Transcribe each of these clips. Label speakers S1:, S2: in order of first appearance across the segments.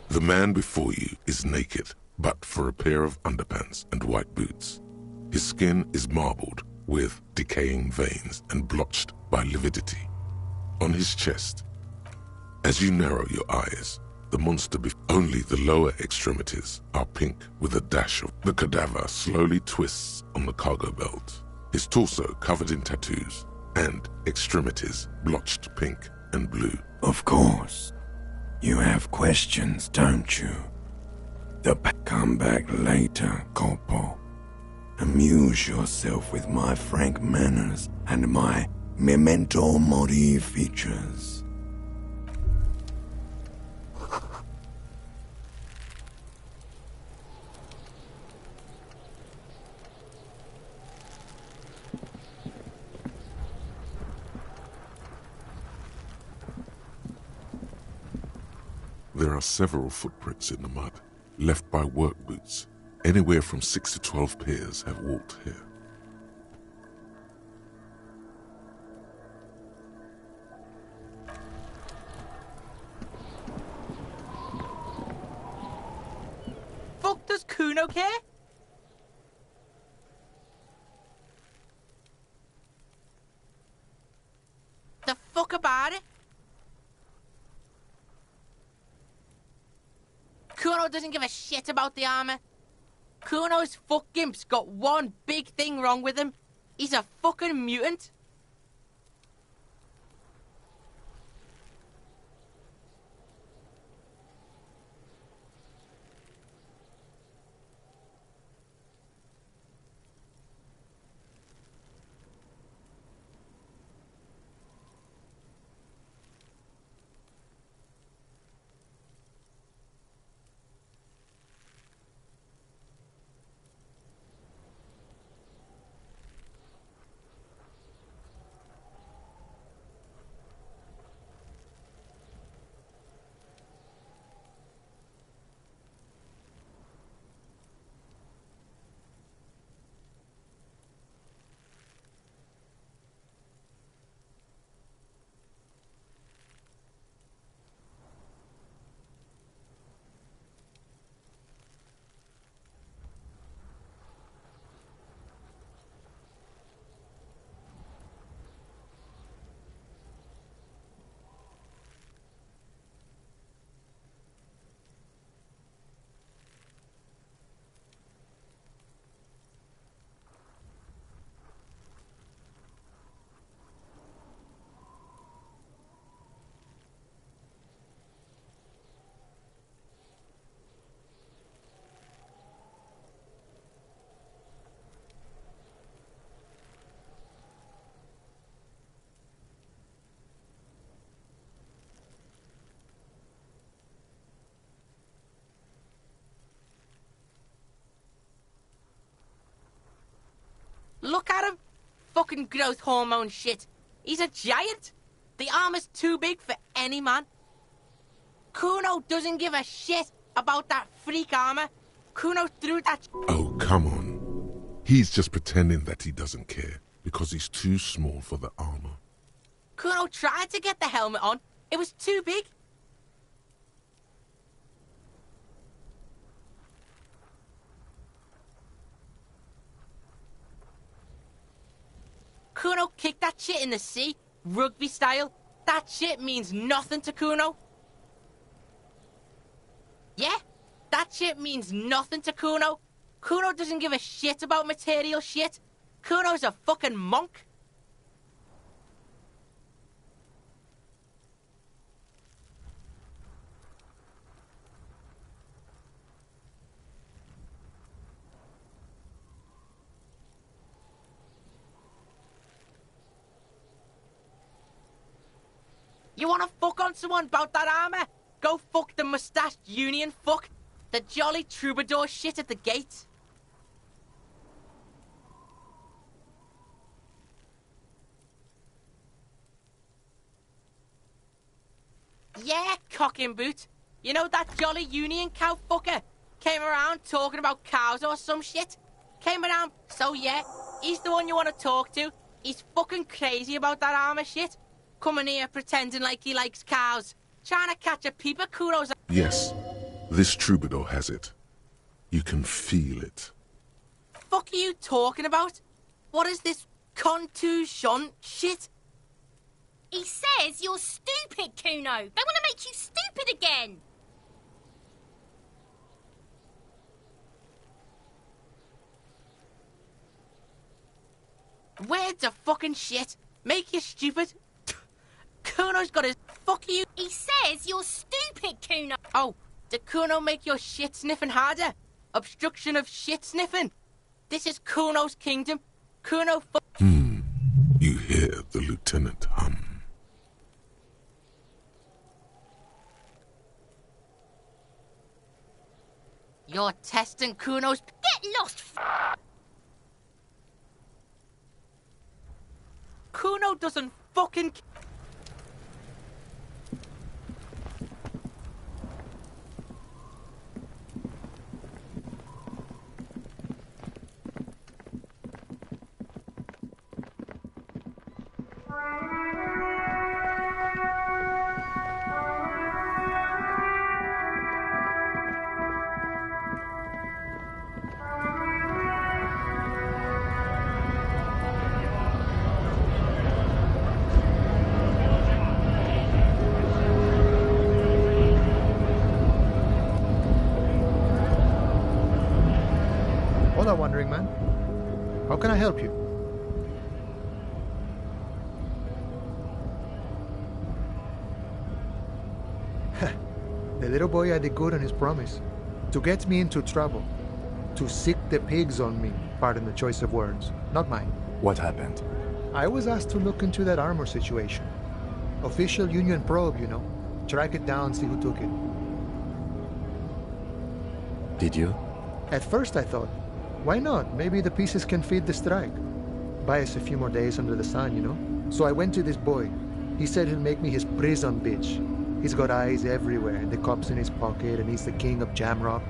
S1: The man before you is naked, but for a pair of underpants and white boots. His skin is marbled with decaying veins and blotched by lividity. On his chest, as you narrow your eyes, the monster only the lower extremities are pink with a dash of the cadaver slowly twists on the cargo belt. His torso covered in tattoos and extremities blotched pink and blue.
S2: Of course. You have questions, don't you? Come back later, Corpo. Amuse yourself with my frank manners and my memento mori features.
S1: There are several footprints in the mud, left by work boots. Anywhere from 6 to 12 pairs have walked here.
S3: Fuck, does Kuno care? The fuck about it? Kuno doesn't give a shit about the armor. Kuno's fuck gimp's got one big thing wrong with him. He's a fucking mutant. Look at him. Fucking growth hormone shit. He's a giant. The armor's too big for any man. Kuno doesn't give a shit about that freak armor. Kuno threw that...
S1: Oh, come on. He's just pretending that he doesn't care because he's too small for the armor.
S3: Kuno tried to get the helmet on. It was too big. Kuno kicked that shit in the sea, rugby style. That shit means nothing to Kuno. Yeah, that shit means nothing to Kuno. Kuno doesn't give a shit about material shit. Kuno's a fucking monk. You wanna fuck on someone about that armor? Go fuck the mustached union fuck. The jolly troubadour shit at the gate. Yeah, cocking boot. You know that jolly union cow fucker? Came around talking about cows or some shit? Came around, so yeah, he's the one you want to talk to. He's fucking crazy about that armor shit. Coming here pretending like he likes cows. Trying to catch a peep at Kuno's...
S1: Yes, This troubadour has it. You can feel it.
S3: Fuck are you talking about? What is this contusion shit?
S4: He says you're stupid, Kuno. They want to make you stupid again.
S3: Where's the fucking shit? Make you stupid? Kuno's got his... Fuck you.
S4: He says you're stupid, Kuno.
S3: Oh, did Kuno make your shit sniffing harder? Obstruction of shit sniffing? This is Kuno's kingdom. Kuno
S1: You hear the lieutenant hum.
S3: You're testing Kuno's...
S4: Get lost,
S3: Kuno doesn't fucking...
S5: Hola, wandering man. How can I help you? The little boy had a good on his promise. To get me into trouble. To sick the pigs on me. Pardon the choice of words. Not mine.
S2: What happened?
S5: I was asked to look into that armor situation. Official Union probe, you know. Track it down, see who took it.
S2: Did you?
S5: At first I thought, why not? Maybe the pieces can feed the strike. Buy us a few more days under the sun, you know? So I went to this boy. He said he'll make me his prison bitch. He's got eyes everywhere, the cops in his pocket, and he's the king of Jamrock.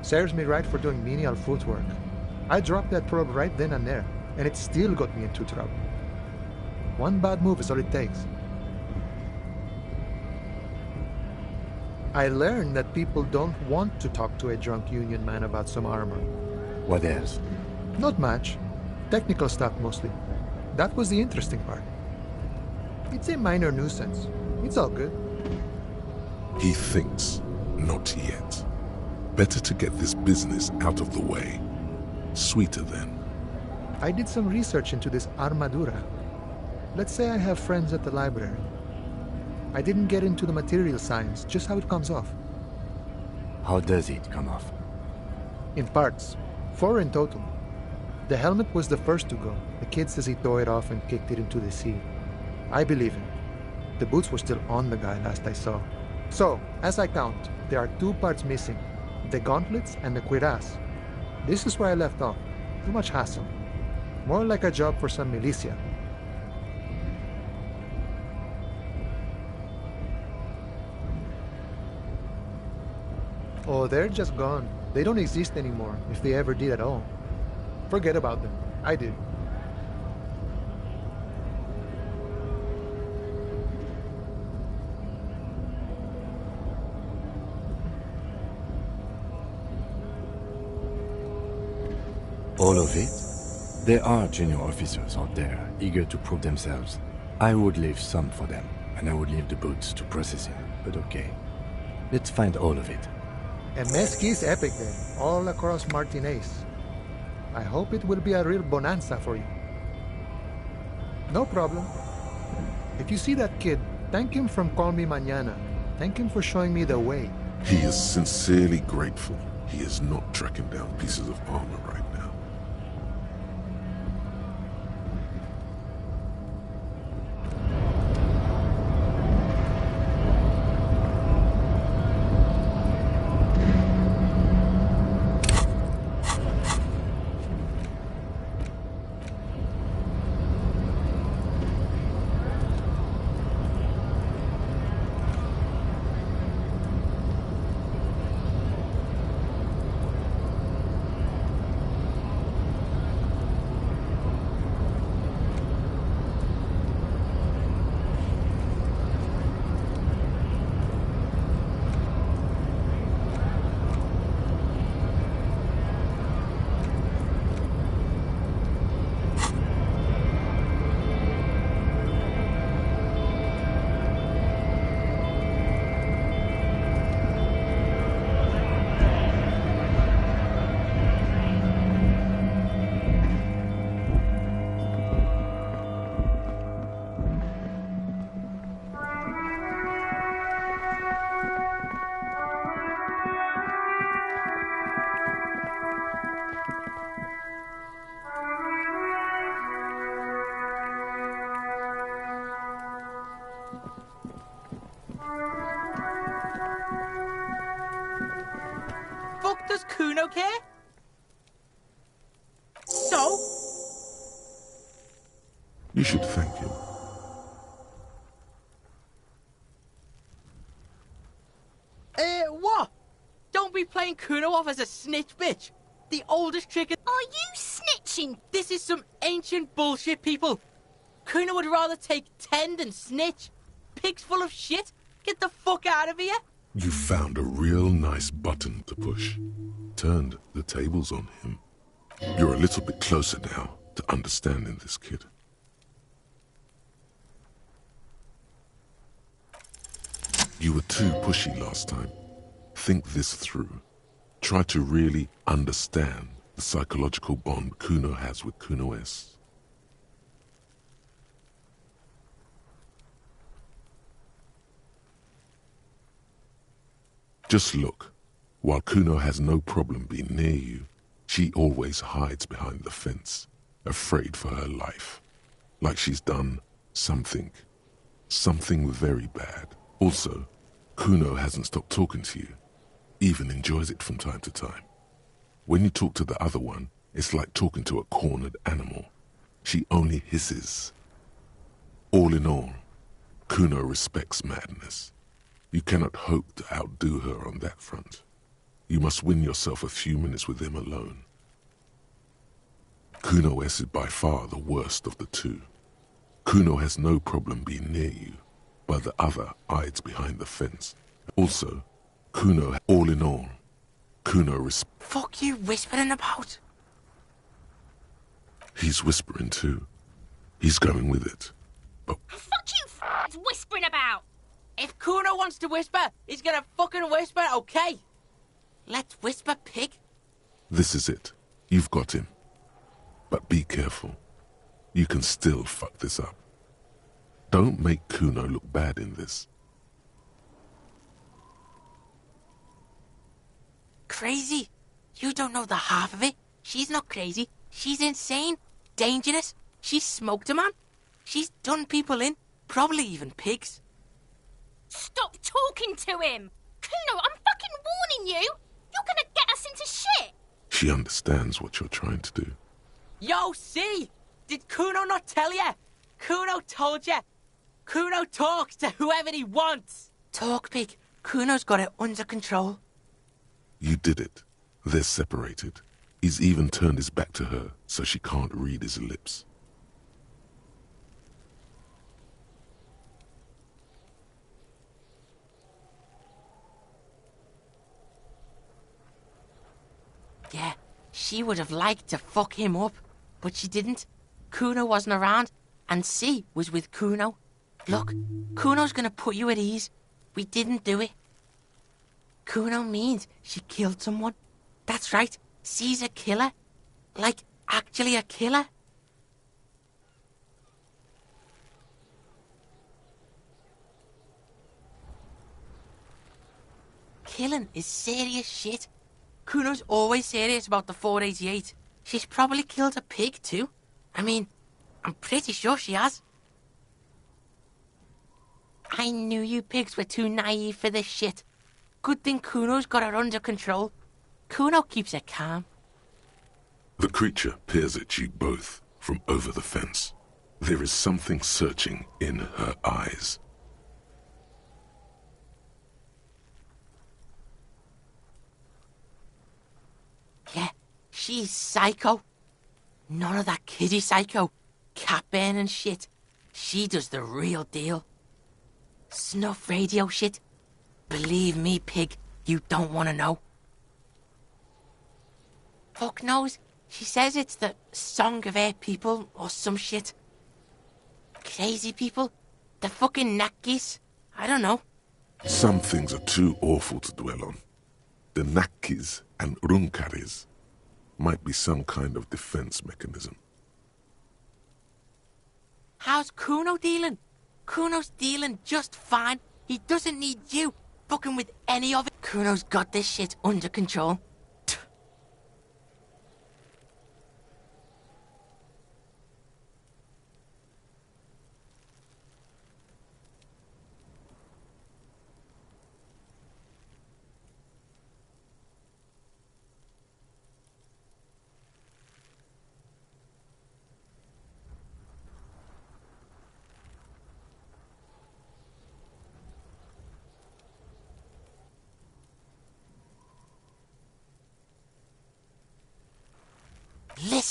S5: Serves me right for doing menial footwork. I dropped that probe right then and there, and it still got me into trouble. One bad move is all it takes. I learned that people don't want to talk to a drunk Union man about some armor.
S2: What else?
S5: Not much. Technical stuff mostly. That was the interesting part. It's a minor nuisance. It's all good.
S1: He thinks, not yet. Better to get this business out of the way. Sweeter then.
S5: I did some research into this armadura. Let's say I have friends at the library. I didn't get into the material science, just how it comes off.
S2: How does it come off?
S5: In parts. 4 in total. The helmet was the first to go. The kid says he tore it off and kicked it into the sea. I believe him. The boots were still on the guy last I saw. So, as I count, there are 2 parts missing. The gauntlets and the cuirass. This is where I left off. Too much hassle. More like a job for some militia. Oh, they're just gone. They don't exist anymore, if they ever did at all. Forget about them. I did.
S2: All of it? There are junior officers out there, eager to prove themselves. I would leave some for them, and I would leave the boots to processing, but okay. Let's find all of it.
S5: A mezqui's epic then, all across Martinez. I hope it will be a real bonanza for you. No problem. If you see that kid, thank him from Call Me Mañana. Thank him for showing me the way.
S1: He is sincerely grateful. He is not tracking down pieces of armor right now.
S3: does Kuno care? So?
S1: You should thank him.
S3: What? Don't be playing Kuno off as a snitch, bitch. The oldest trick in...
S4: Are you snitching?
S3: This is some ancient bullshit, people. Kuno would rather take 10 than snitch. Pig's full of shit. Get the fuck out of here.
S1: You found a real nice button to push. Turned the tables on him. You're a little bit closer now to understanding this kid. You were too pushy last time. Think this through. Try to really understand the psychological bond Kuno has with Kuno S. Just look. While Kuno has no problem being near you, she always hides behind the fence, afraid for her life. Like she's done something very bad. Also, Kuno hasn't stopped talking to you, even enjoys it from time to time. When you talk to the other one, it's like talking to a cornered animal. She only hisses. All in all, Kuno respects madness. You cannot hope to outdo her on that front. You must win yourself a few minutes with him alone. Kuno S is by far the worst of the two. Kuno has no problem being near you, but the other hides behind the fence. Also, Kuno, all in all, Kuno
S3: Fuck you whispering about?
S1: He's whispering too. He's going with it. But
S4: Fuck you whispering about.
S3: If Kuno wants to whisper, he's gonna fucking whisper, okay? Let's whisper, pig.
S1: this is it. You've got him. But be careful. You can still fuck this up. Don't make Kuno look bad in this.
S3: Crazy? You don't know the half of it. She's not crazy. She's insane. Dangerous. She's smoked a man. She's done people in. Probably even pigs.
S4: Stop talking to him! Kuno, I'm fucking warning you! You're gonna get us into shit!
S1: She understands what you're trying to do.
S3: Yo, see? Did Kuno not tell you? Kuno told you. Kuno talks to whoever he wants. Talk, pig. Kuno's got it under control.
S1: You did it. They're separated. He's even turned his back to her so she can't read his lips.
S3: Yeah, she would have liked to fuck him up, but she didn't. Kuno wasn't around, and C was with Kuno. Look, Kuno's gonna put you at ease. We didn't do it. Kuno means she killed someone. That's right, C's a killer. Like, actually a killer. Killing is serious shit. Kuno's always serious about the 488. She's probably killed a pig too. I mean, I'm pretty sure she has. I knew you pigs were too naive for this shit. Good thing Kuno's got her under control. Kuno keeps her calm.
S1: The creature peers at you both from over the fence. There is something searching in her eyes.
S3: Yeah, she's psycho. None of that kiddie psycho. Cat burning shit. She does the real deal. Snuff radio shit. Believe me, pig, you don't want to know. Fuck knows. She says it's the song of her people or some shit. Crazy people. The fucking Nakis. I don't know.
S1: Some things are too awful to dwell on. The Nakis and Runkaris might be some kind of defense mechanism.
S3: How's Kuno dealing? Kuno's dealing just fine. He doesn't need you fucking with any of it. Kuno's got this shit under control.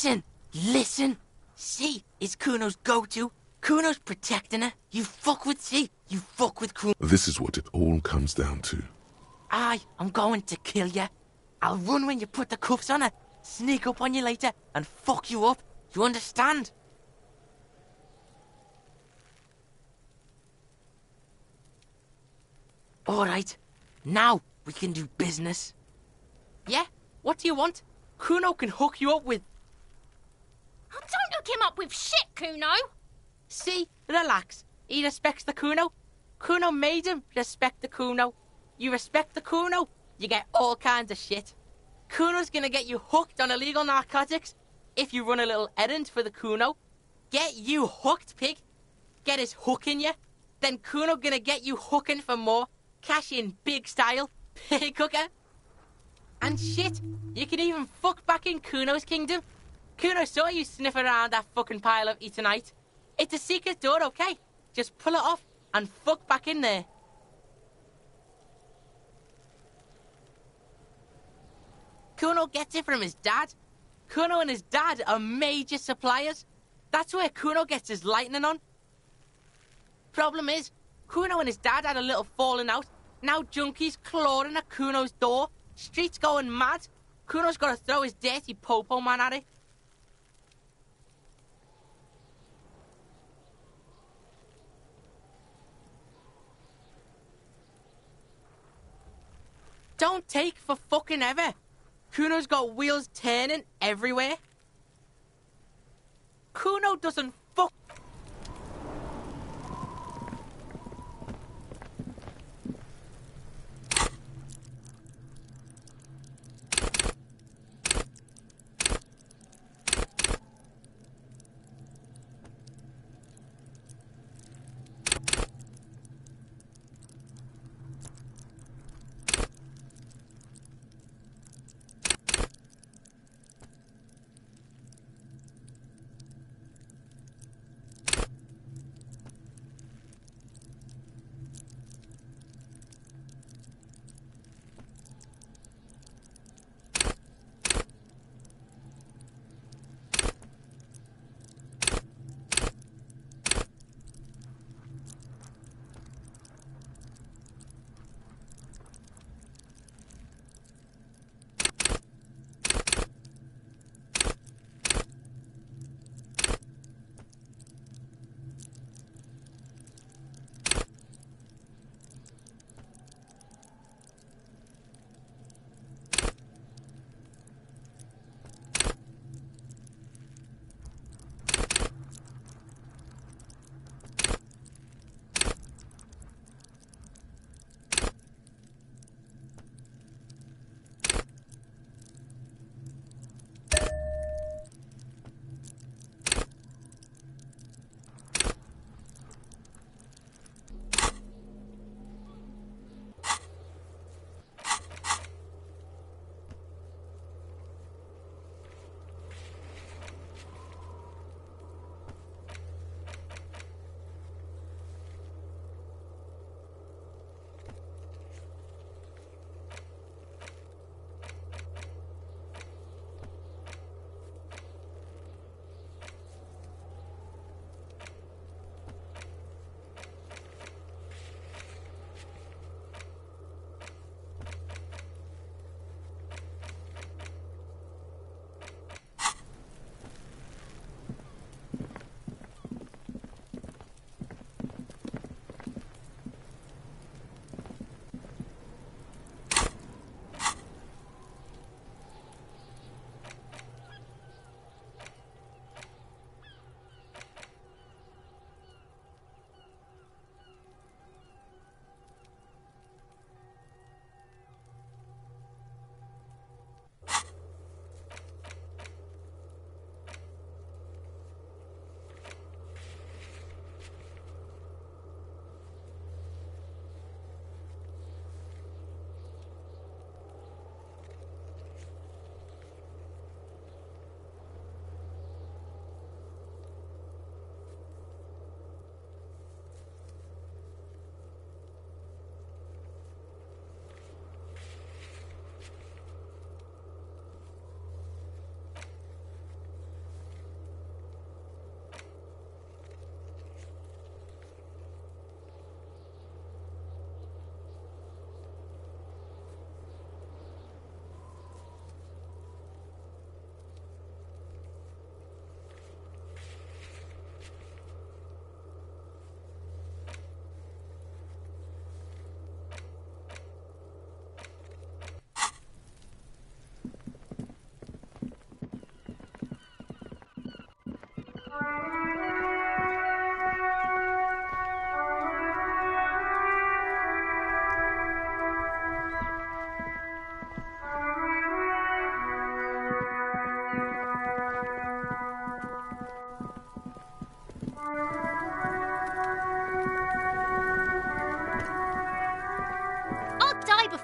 S3: Listen, listen. C is Kuno's go-to. Kuno's protecting her. You fuck with C, you fuck with Kuno.
S1: This is what it all comes down to.
S3: I'm going to kill you. I'll run when you put the cuffs on her, sneak up on you later, and fuck you up. You understand? Alright, now we can do business. Yeah? What do you want? Kuno can hook you up with...
S4: Oh, don't hook him up with shit, Kuno.
S3: See? Relax. He respects the Kuno. Kuno made him respect the Kuno. You respect the Kuno, you get all kinds of shit. Kuno's gonna get you hooked on illegal narcotics if you run a little errand for the Kuno. Get you hooked, pig. Get his hook in you. Then Kuno gonna get you hooking for more. Cash in big style. Pig hooker. And shit, you can even fuck back in Kuno's kingdom. Kuno saw you sniffing around that fucking pile of Eternite. It's a secret door, okay? Just pull it off and fuck back in there. Kuno gets it from his dad. Kuno and his dad are major suppliers. That's where Kuno gets his lightning on. Problem is, Kuno and his dad had a little falling out. Now junkies clawing at Kuno's door. Streets going mad. Kuno's got to throw his dirty popo man at it. Don't take for fucking ever. Kuno's got wheels turning everywhere. Kuno doesn't fuck...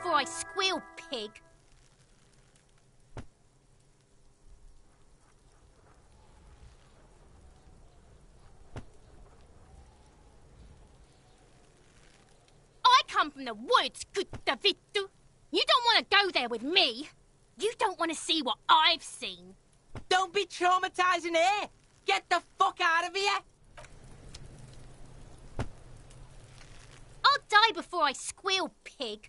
S4: before I squeal, pig. I come from the woods, good Davidu. You don't want to go there with me. You don't want to see what I've seen.
S3: Don't be traumatizing here! Get the fuck out of here!
S4: I'll die before I squeal, pig.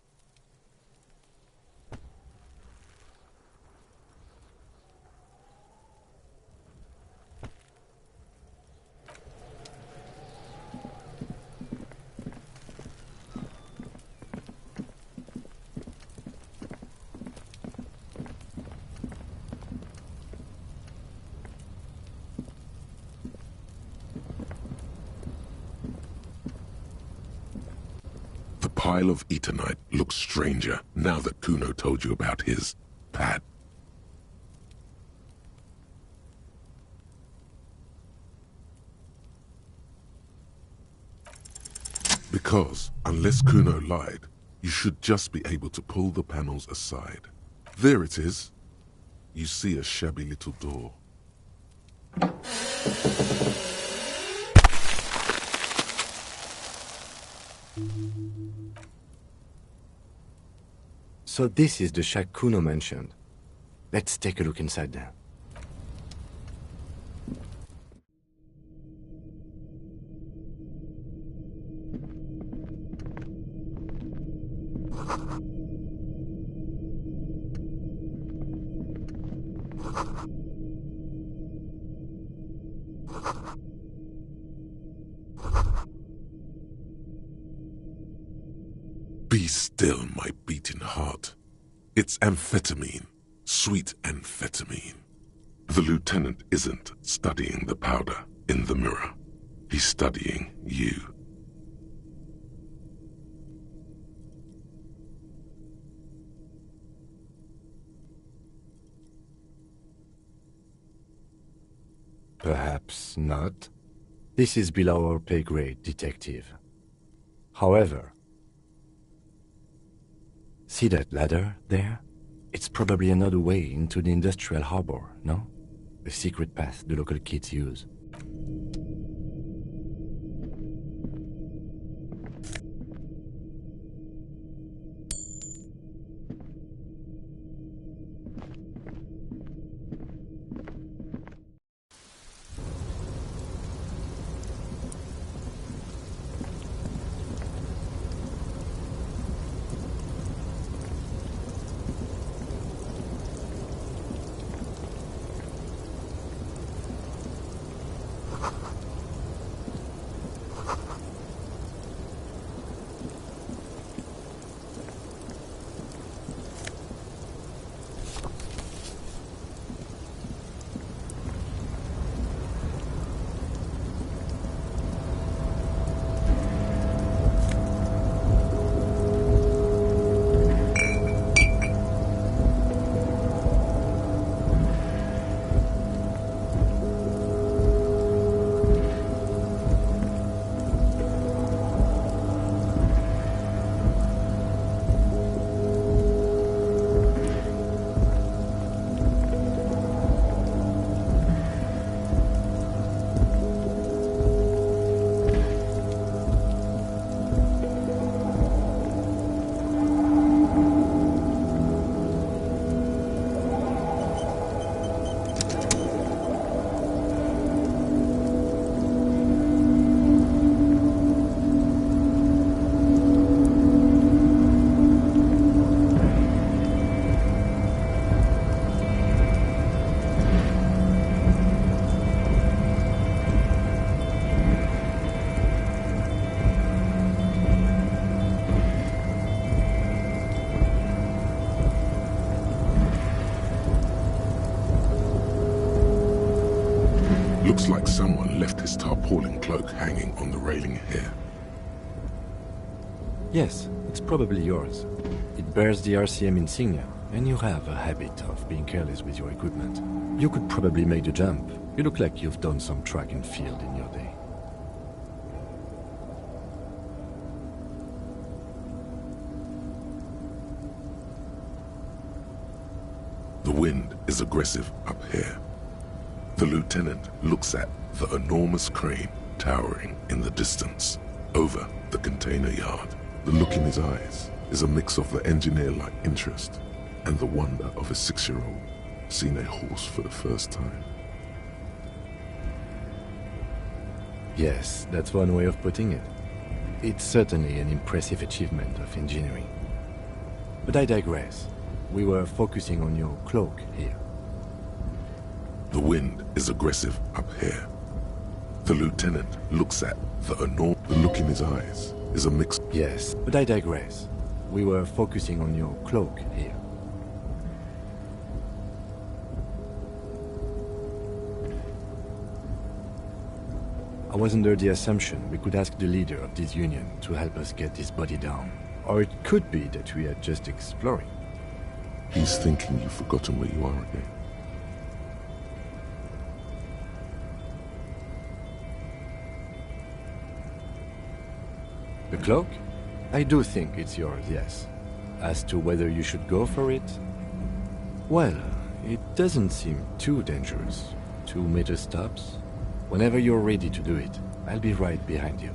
S1: The pile of Eternite looks stranger now that Kuno told you about his pad. Because, unless Kuno lied, you should just be able to pull the panels aside. There it is. You see a shabby little door.
S2: So this is the shack Kuno mentioned. Let's take a look inside there.
S1: Be still, my beating heart. It's amphetamine. Sweet amphetamine. The lieutenant isn't studying the powder in the mirror. He's studying you.
S2: Perhaps not. This is below our pay grade, detective. However, see that ladder there? It's probably another way into the industrial harbor, no? A secret path the local kids use.
S1: Looks like someone left his tarpaulin cloak hanging on the railing here.
S2: Yes, it's probably yours. It bears the RCM insignia, and you have a habit of being careless with your equipment. You could probably make the jump. You look like you've done some track and field in your day.
S1: The wind is aggressive up here. The lieutenant looks at the enormous crane towering in the distance over the container yard. The look in his eyes is a mix of the engineer-like interest and the wonder of a 6-year-old seeing a horse for the first time.
S2: Yes, that's one way of putting it. It's certainly an impressive achievement of engineering. But I digress. We were focusing on your cloak here.
S1: The wind is aggressive up here. The lieutenant looks at the look in his eyes is a mix.
S2: Yes, but I digress. We were focusing on your cloak here. I was under the assumption we could ask the leader of this union to help us get this body down. Or it could be that we are just exploring.
S1: He's thinking you've forgotten where you are again.
S2: The cloak? I do think it's yours, yes. As to whether you should go for it? Well, it doesn't seem too dangerous. 2 meter stops. Whenever you're ready to do it, I'll be right behind you.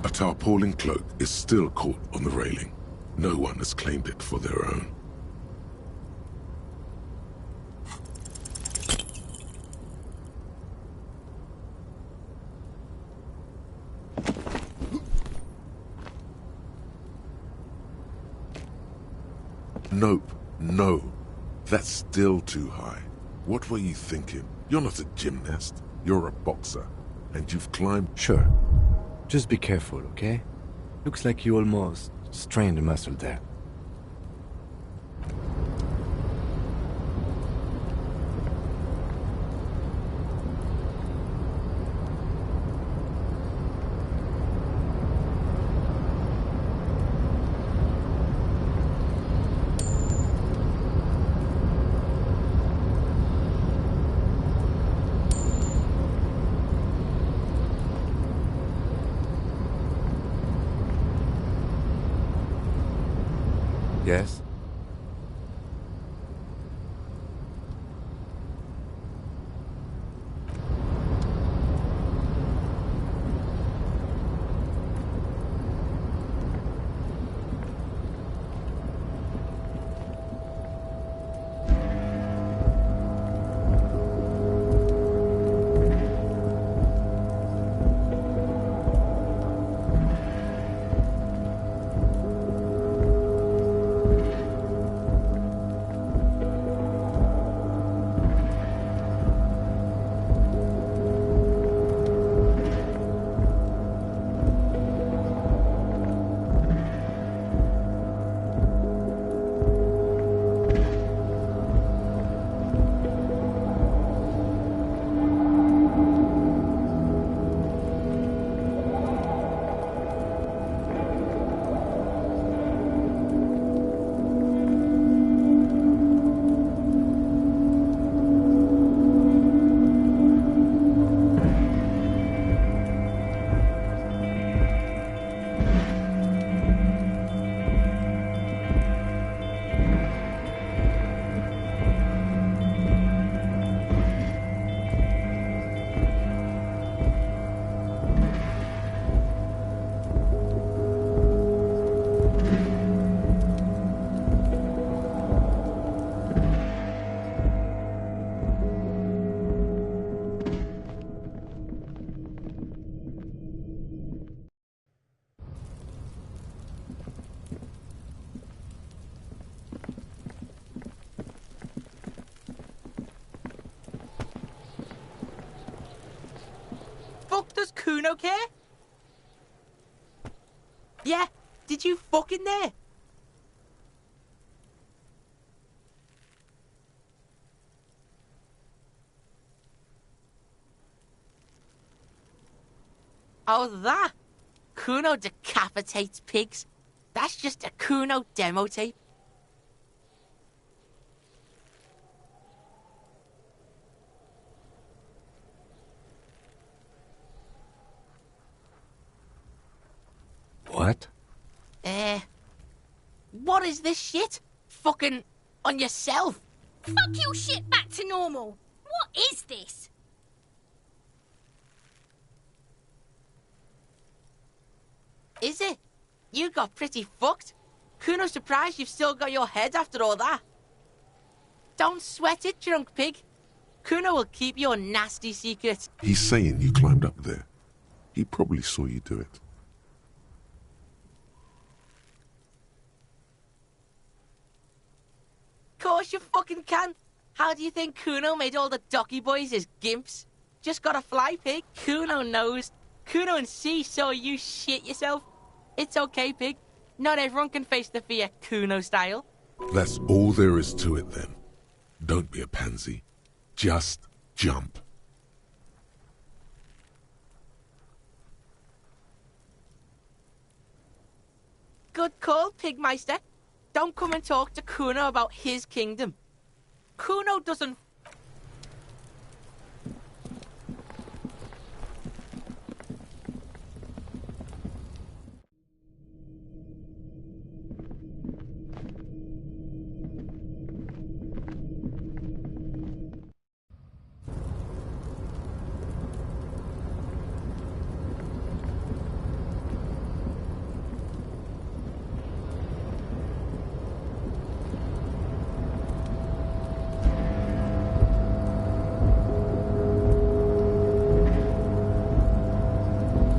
S1: A tarpaulin cloak is still caught on the railing. No one has claimed it for their own. Nope, no. That's still too high. What were you thinking? You're not a gymnast. You're a boxer. And you've climbed...
S2: Sure. Just be careful, okay? Looks like you almost strained a muscle there. Yes?
S3: Kuno care? Yeah, did you fucking there? Oh, that? Kuno decapitates pigs. That's just a Kuno demo tape.
S2: What?
S3: What is this shit? Fucking on yourself?
S4: Fuck your shit back to normal. What is this?
S3: Is it? You got pretty fucked. Kuno's surprised you've still got your head after all that. Don't sweat it, drunk pig. Kuno will keep your nasty secret.
S1: He's saying you climbed up there. He probably saw you do it.
S3: Course you fucking can. How do you think Kuno made all the docky boys his gimps? Just got a fly pig. Kuno knows. Kuno and C saw you shit yourself. It's okay, pig. Not everyone can face the fear Kuno style.
S1: That's all there is to it then. Don't be a pansy. Just jump.
S3: Good call, Pigmeister. Don't come and talk to Kuno about his kingdom. Kuno doesn't...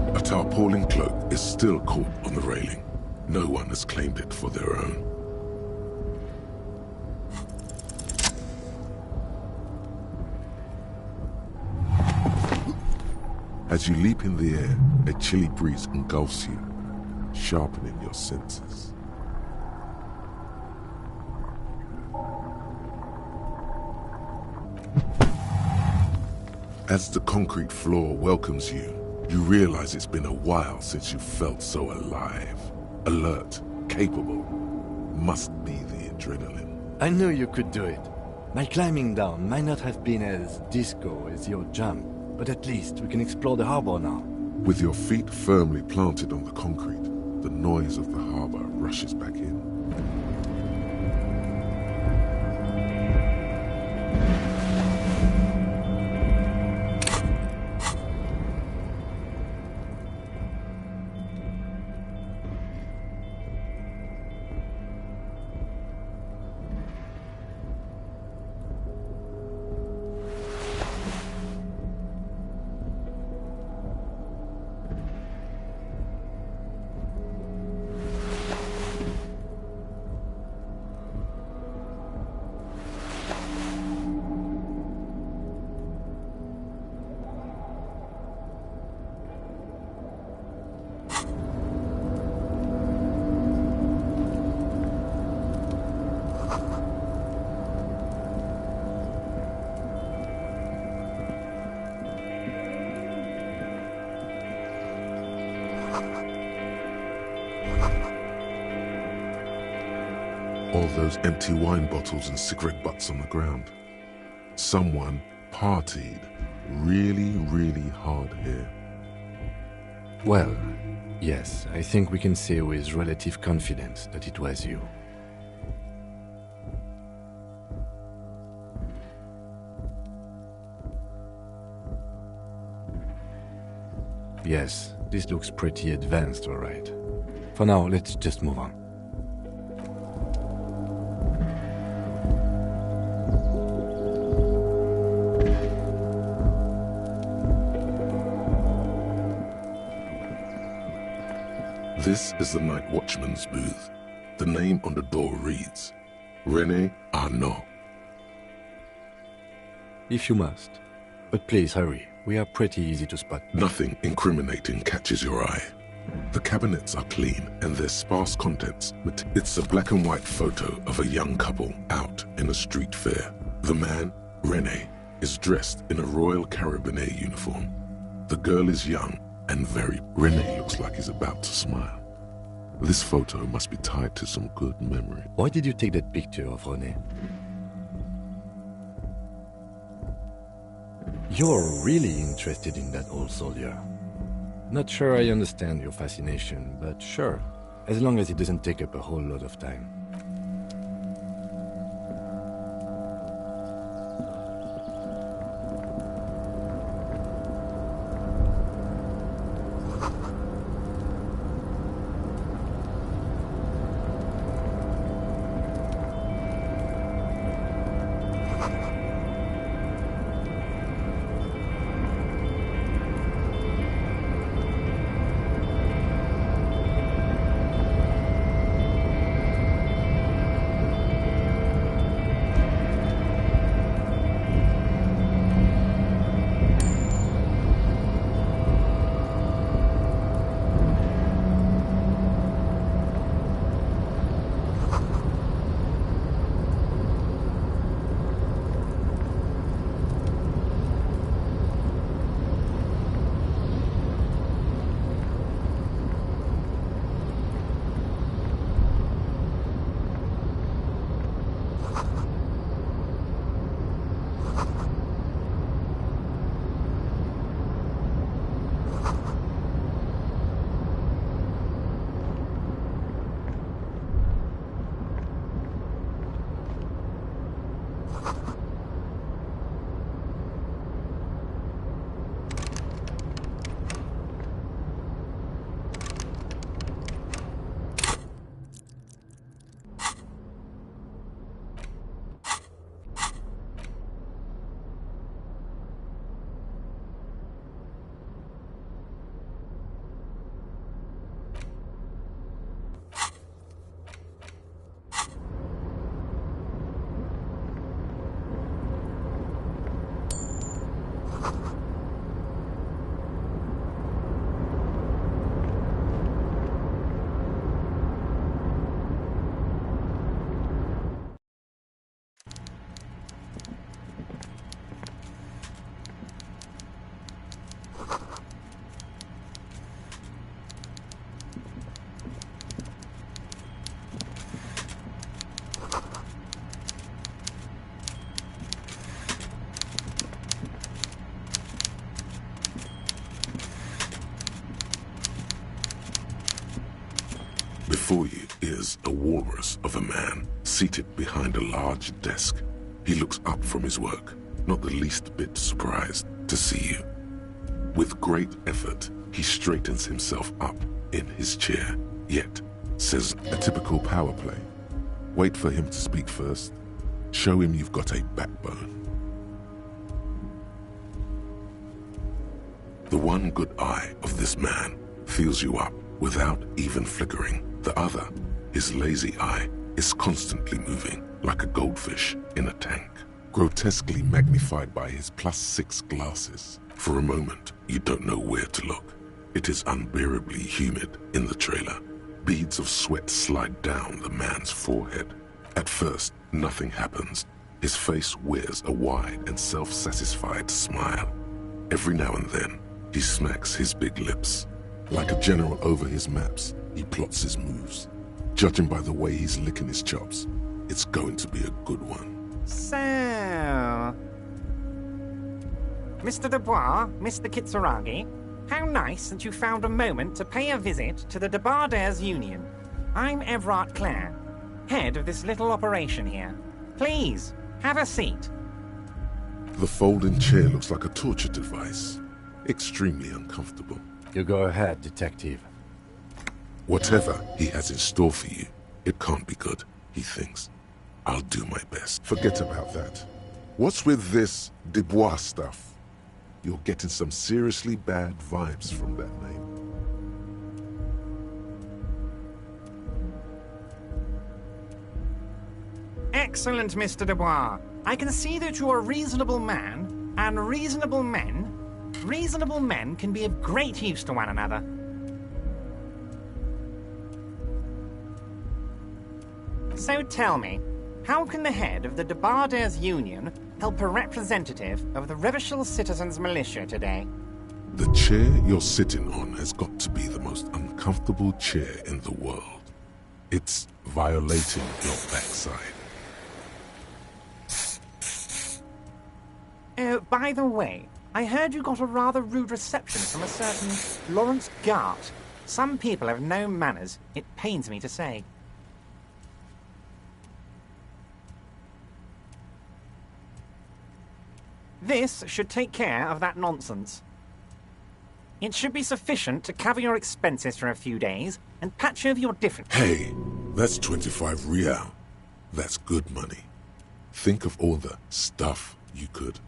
S1: A tarpaulin cloak is still caught on the railing. No one has claimed it for their own. As you leap in the air, a chilly breeze engulfs you, sharpening your senses. As the concrete floor welcomes you, you realize it's been a while since you felt so alive, alert, capable. Must be the adrenaline.
S2: I knew you could do it. My climbing down might not have been as disco as your jump, but at least we can explore the harbor now.
S1: With your feet firmly planted on the concrete, the noise of the harbor rushes back in. All those empty wine bottles and cigarette butts on the ground. Someone partied really, really hard here.
S2: Well, yes, I think we can say with relative confidence that it was you. Yes, this looks pretty advanced, all right. For now, let's just move on.
S1: This is the night watchman's booth. The name on the door reads, René Arnaud.
S2: If you must. But please hurry. We are pretty easy to spot.
S1: Nothing incriminating catches your eye. The cabinets are clean and their sparse contents. It's a black and white photo of a young couple out in a street fair. The man, René, is dressed in a Royal Carabinieri uniform. The girl is young and very... René looks like he's about to smile. This photo must be tied to some good memory.
S2: Why did you take that picture of René? You're really interested in that old soldier. Not sure I understand your fascination, but sure, as long as it doesn't take up a whole lot of time.
S1: Before you is a walrus of a man seated behind a large desk. He looks up from his work, not the least bit surprised to see you. With great effort, he straightens himself up in his chair, yet says a typical power play. Wait for him to speak first. Show him you've got a backbone. The one good eye of this man fills you up without even flickering. The other, his lazy eye, is constantly moving like a goldfish in a tank, grotesquely magnified by his +6 glasses. For a moment, you don't know where to look. It is unbearably humid in the trailer. Beads of sweat slide down the man's forehead. At first, nothing happens. His face wears a wide and self-satisfied smile. Every now and then, he smacks his big lips. Like a general over his maps, he plots his moves. Judging by the way he's licking his chops, it's going to be a good one.
S6: So... Mr. Dubois, Mr. Kitsuragi, how nice that you found a moment to pay a visit to the Debarders Union. I'm Everard Clare, head of this little operation here. Please, have a seat.
S1: The folding chair looks like a torture device. Extremely uncomfortable.
S2: You go ahead, detective.
S1: Whatever he has in store for you, it can't be good, he thinks. I'll do my best. Forget about that. What's with this Dubois stuff? You're getting some seriously bad vibes from that name.
S6: Excellent, Mr. Dubois. I can see that you're a reasonable man, and reasonable men reasonable men can be of great use to one another. So tell me, how can the head of the Debarders Union help a representative of the Revachol Citizens Militia today?
S1: The chair you're sitting on has got to be the most uncomfortable chair in the world. It's violating your backside.
S6: Oh, by the way, I heard you got a rather rude reception from a certain Lawrence Gart. Some people have no manners, it pains me to say. This should take care of that nonsense. It should be sufficient to cover your expenses for a few days and patch over your differences.
S1: Hey, that's 25 real. That's good money. Think of all the stuff you could.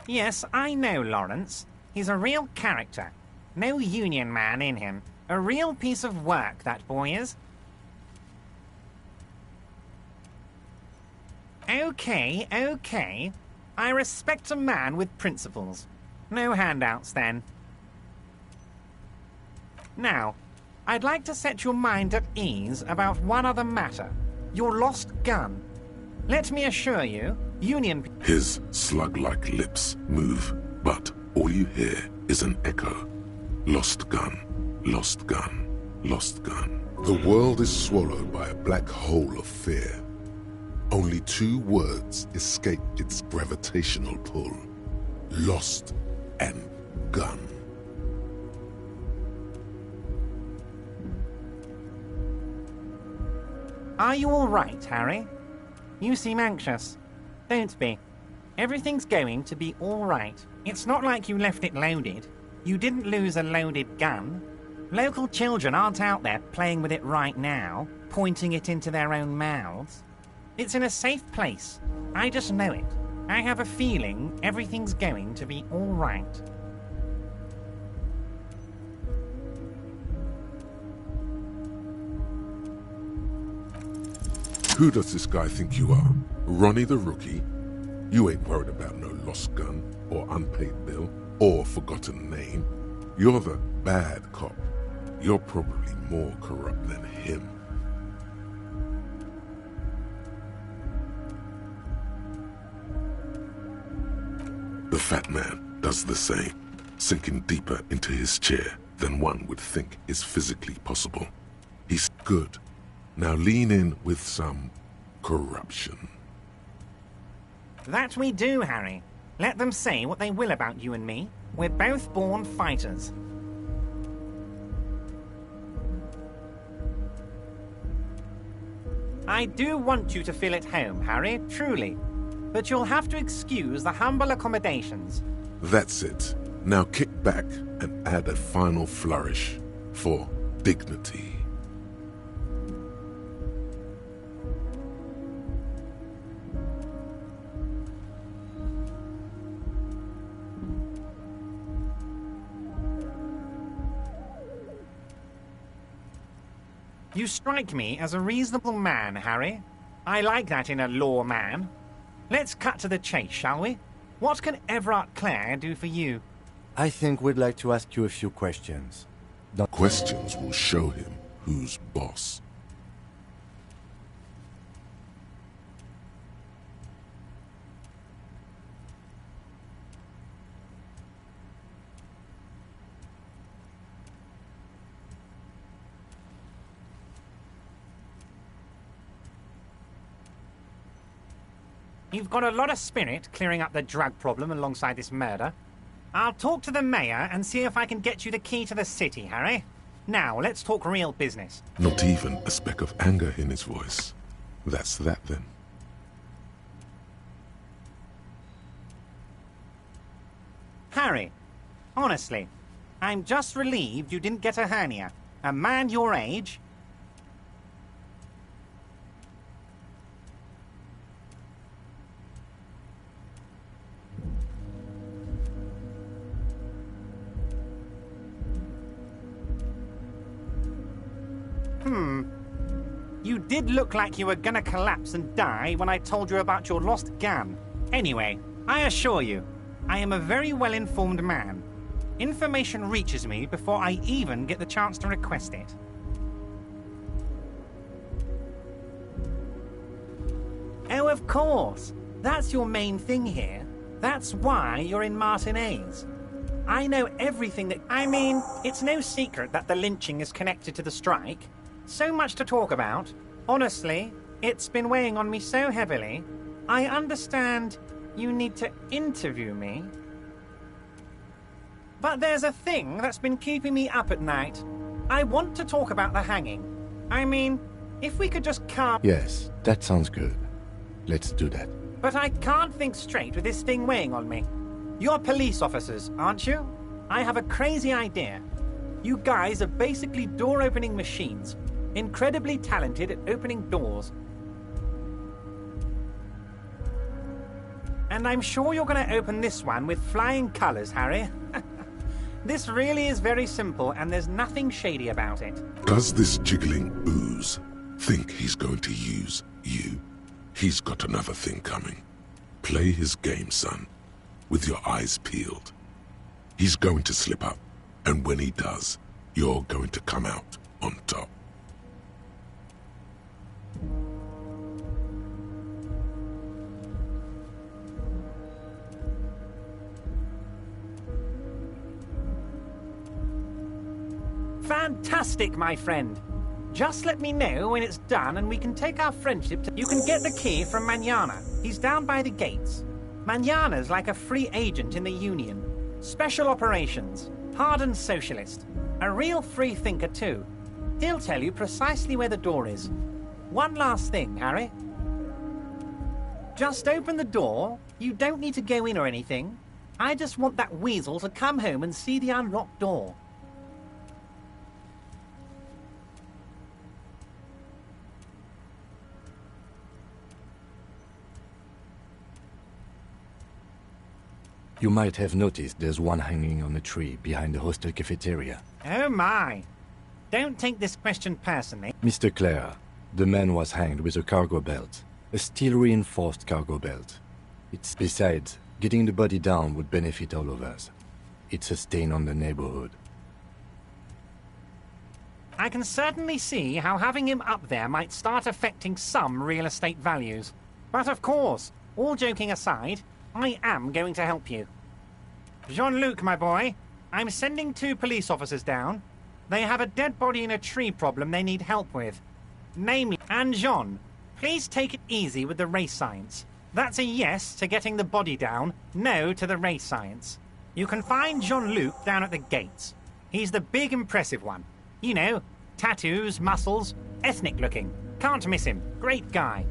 S6: Yes, I know Lawrence. He's a real character. No union man in him. A real piece of work, that boy is. Okay, okay. I respect a man with principles. No handouts, then. Now, I'd like to set your mind at ease about one other matter. Your lost gun. Let me assure you, Union...
S1: His slug-like lips move, but all you hear is an echo. Lost gun, lost gun, lost gun. The world is swallowed by a black hole of fear. Only two words escape its gravitational pull. Lost and gun.
S6: Are you all right, Harry? You seem anxious. Don't be. Everything's going to be all right. It's not like you left it loaded. You didn't lose a loaded gun. Local children aren't out there playing with it right now, pointing it into their own mouths. It's in a safe place. I just know it. I have a feeling everything's going to be all right.
S1: Who does this guy think you are? Ronnie the Rookie? You ain't worried about no lost gun, or unpaid bill, or forgotten name. You're the bad cop. You're probably more corrupt than him. The fat man does the same, sinking deeper into his chair than one would think is physically possible. He's good. Now lean in with some corruption.
S6: That we do, Harry. Let them say what they will about you and me. We're both born fighters. I do want you to feel at home, Harry, truly. But you'll have to excuse the humble accommodations.
S1: That's it. Now kick back and add a final flourish for dignity.
S6: You strike me as a reasonable man, Harry. I like that in a law man. Let's cut to the chase, shall we? What can Everard Clare do for you?
S2: I think we'd like to ask you a few questions.
S1: Questions will show him who's boss.
S6: You've got a lot of spirit clearing up the drug problem alongside this murder. I'll talk to the mayor and see if I can get you the key to the city, Harry. Now, let's talk real business.
S1: Not even a speck of anger in his voice. That's that then.
S6: Harry, honestly, I'm just relieved you didn't get a hernia. A man your age... You did look like you were gonna collapse and die when I told you about your lost gun. Anyway, I assure you, I am a very well-informed man. Information reaches me before I even get the chance to request it. Oh, of course. That's your main thing here. That's why you're in Martinez. I know everything that... I mean, it's no secret that the lynching is connected to the strike. So much to talk about. Honestly, it's been weighing on me so heavily. I understand you need to interview me. But there's a thing that's been keeping me up at night. I want to talk about the hanging. I mean, if we could just calm...
S2: Yes, that sounds good. Let's do that.
S6: But I can't think straight with this thing weighing on me. You're police officers, aren't you? I have a crazy idea. You guys are basically door-opening machines. Incredibly talented at opening doors. And I'm sure you're going to open this one with flying colours, Harry. This really is very simple, and there's nothing shady about it.
S1: Does this jiggling ooze think he's going to use you? He's got another thing coming. Play his game, son, with your eyes peeled. He's going to slip up, and when he does, you're going to come out on top.
S6: Fantastic, my friend. Just let me know when it's done and we can take our friendship to... You can get the key from Manana. He's down by the gates. Manana's like a free agent in the Union. Special operations. Hardened socialist. A real free thinker, too. He'll tell you precisely where the door is. One last thing, Harry. Just open the door. You don't need to go in or anything. I just want that weasel to come home and see the unlocked door.
S2: You might have noticed there's one hanging on a tree behind the hostel cafeteria.
S6: Oh my! Don't take this question personally.
S2: Mr. Clare, the man was hanged with a cargo belt. A steel-reinforced cargo belt. Besides, getting the body down would benefit all of us. It's a stain on the neighborhood.
S6: I can certainly see how having him up there might start affecting some real estate values. But of course, all joking aside, I am going to help you. Jean-Luc, my boy, I'm sending 2 police officers down. They have a dead body in a tree problem they need help with. Namely, and Jean, please take it easy with the race science. That's a yes to getting the body down, no to the race science. You can find Jean-Luc down at the gates. He's the big impressive one. You know, tattoos, muscles, ethnic looking. Can't miss him. Great guy.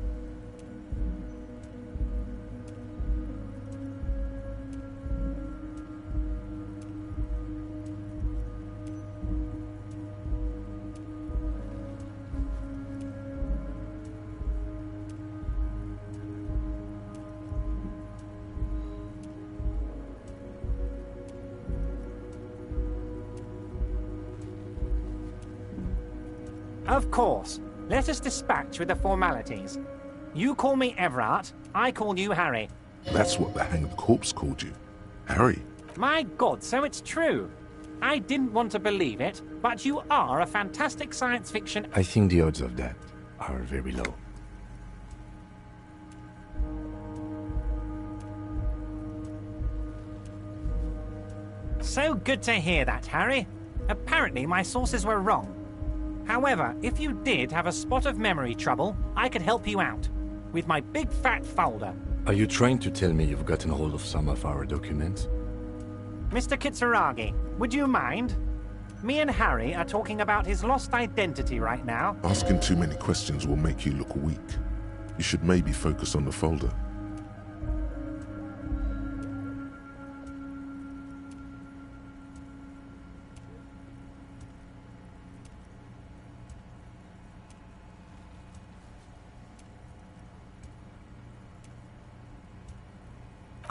S6: Of course. Let us dispatch with the formalities. You call me Everard, I call you Harry.
S1: That's what the hanged corpse called you. Harry.
S6: My God, so it's true. I didn't want to believe it, but you are a fantastic science fiction...
S2: I think the odds of that are very low.
S6: So good to hear that, Harry. Apparently my sources were wrong. However, if you did have a spot of memory trouble, I could help you out. With my big fat folder.
S2: Are you trying to tell me you've gotten hold of some of our documents?
S6: Mr. Kitsuragi, would you mind? Me and Harry are talking about his lost identity right now.
S1: Asking too many questions will make you look weak. You should maybe focus on the folder.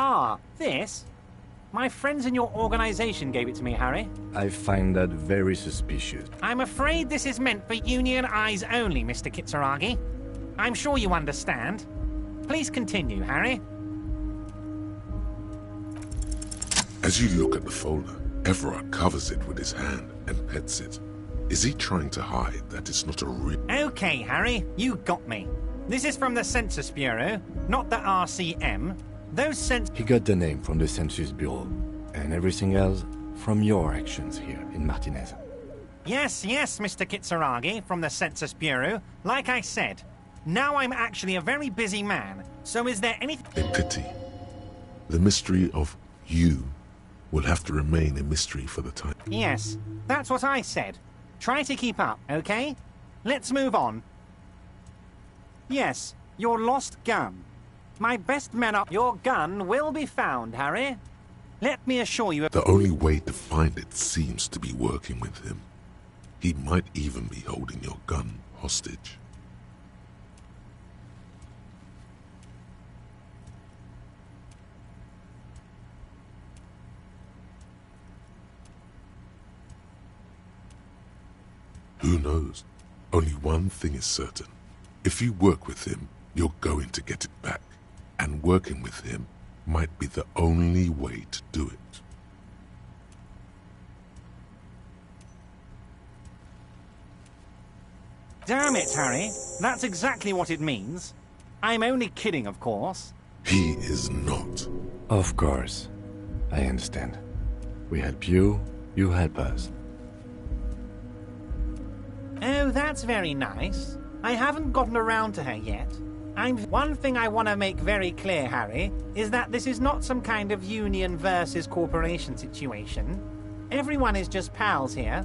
S6: Ah, this? My friends in your organization gave it to me, Harry.
S2: I find that very suspicious.
S6: I'm afraid this is meant for Union eyes only, Mr. Kitsuragi. I'm sure you understand. Please continue, Harry.
S1: As you look at the folder, Everard covers it with his hand and pets it. Is he trying to hide that it's not a real...
S6: Okay, Harry, you got me. This is from the Census Bureau, not the RCM.
S2: He got the name from the Census Bureau, and everything else from your actions here in Martinez.
S6: Yes, Mr. Kitsuragi, from the Census Bureau. Like I said, now I'm actually a very busy man, so is there anything...
S1: A pity. The mystery of you will have to remain a mystery for the time.
S6: Yes, that's what I said. Try to keep up, okay? Let's move on. Yes, your lost gun. My best men are... Your gun will be found, Harry. Let me assure you...
S1: The only way to find it seems to be working with him. He might even be holding your gun hostage. Who knows? Only one thing is certain. If you work with him, you're going to get it back. And working with him might be the only way to do it.
S6: Damn it, Harry. That's exactly what it means. I'm only kidding, of course.
S1: He is not.
S2: Of course. I understand. We help you, you help us.
S6: Oh, that's very nice. I haven't gotten around to her yet. One thing I want to make very clear, Harry, is that this is not some kind of union versus corporation situation. Everyone is just pals here.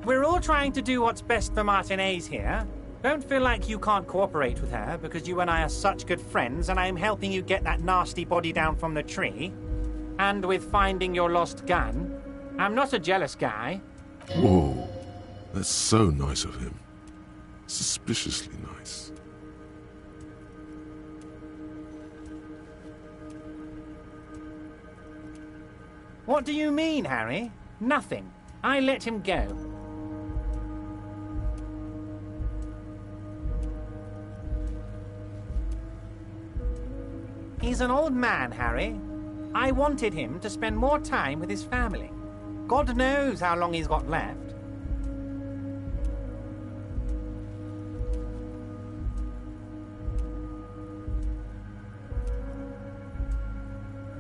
S6: We're all trying to do what's best for Martinez here. Don't feel like you can't cooperate with her, because you and I are such good friends, and I'm helping you get that nasty body down from the tree. And with finding your lost gun. I'm not a jealous guy.
S1: Whoa, that's so nice of him. Suspiciously nice.
S6: What do you mean, Harry? Nothing. I let him go. He's an old man, Harry. I wanted him to spend more time with his family. God knows how long he's got left.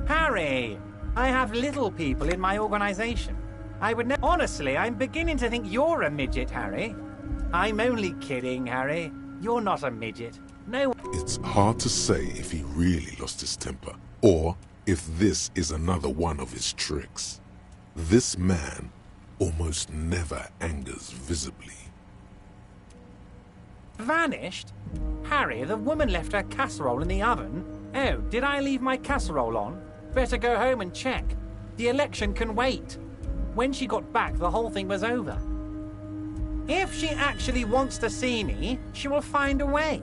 S6: Harry! I have little people in my organization. I would never... Honestly, I'm beginning to think you're a midget, Harry. I'm only kidding, Harry. You're not a midget. No...
S1: It's hard to say if he really lost his temper, or if this is another one of his tricks. This man almost never angers visibly.
S6: Vanished? Harry, the woman left her casserole in the oven. Oh, did I leave my casserole on? Better go home and check. The election can wait. When she got back, the whole thing was over. If she actually wants to see me, she will find a way.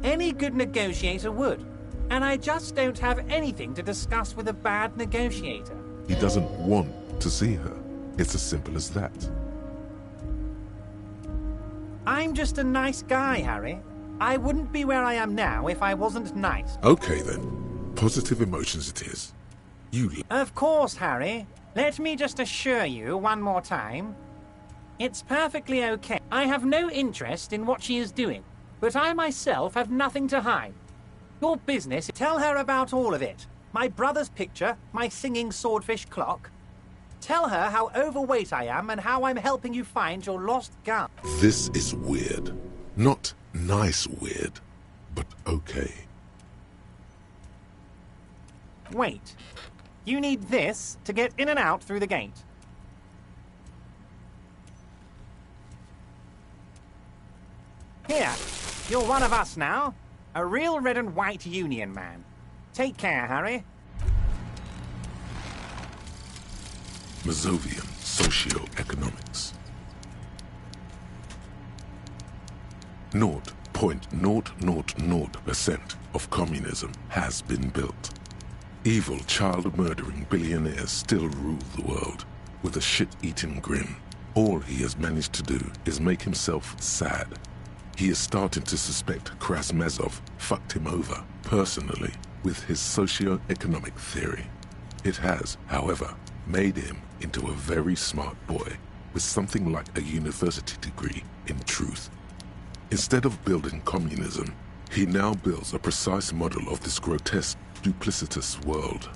S6: Any good negotiator would. And I just don't have anything to discuss with a bad negotiator.
S1: He doesn't want to see her. It's as simple as that.
S6: I'm just a nice guy, Harry. I wouldn't be where I am now if I wasn't nice.
S1: Okay then. Positive emotions it is.
S6: Of course, Harry. Let me just assure you one more time. It's perfectly okay. I have no interest in what she is doing, but I myself have nothing to hide. Your business, tell her about all of it. My brother's picture, my singing swordfish clock. Tell her how overweight I am and how I'm helping you find your lost gun.
S1: This is weird. Not nice weird, but okay.
S6: Wait. You need this to get in and out through the gate. Here, you're one of us now. A real red and white union man. Take care, Harry.
S1: Mazovian Socioeconomics. 0.000% of communism has been built. Evil, child-murdering billionaires still rule the world with a shit-eating grin. All he has managed to do is make himself sad. He is starting to suspect Krasmezov fucked him over, personally, with his socio-economic theory. It has, however, made him into a very smart boy with something like a university degree in truth. Instead of building communism, he now builds a precise model of this grotesque, duplicitous world.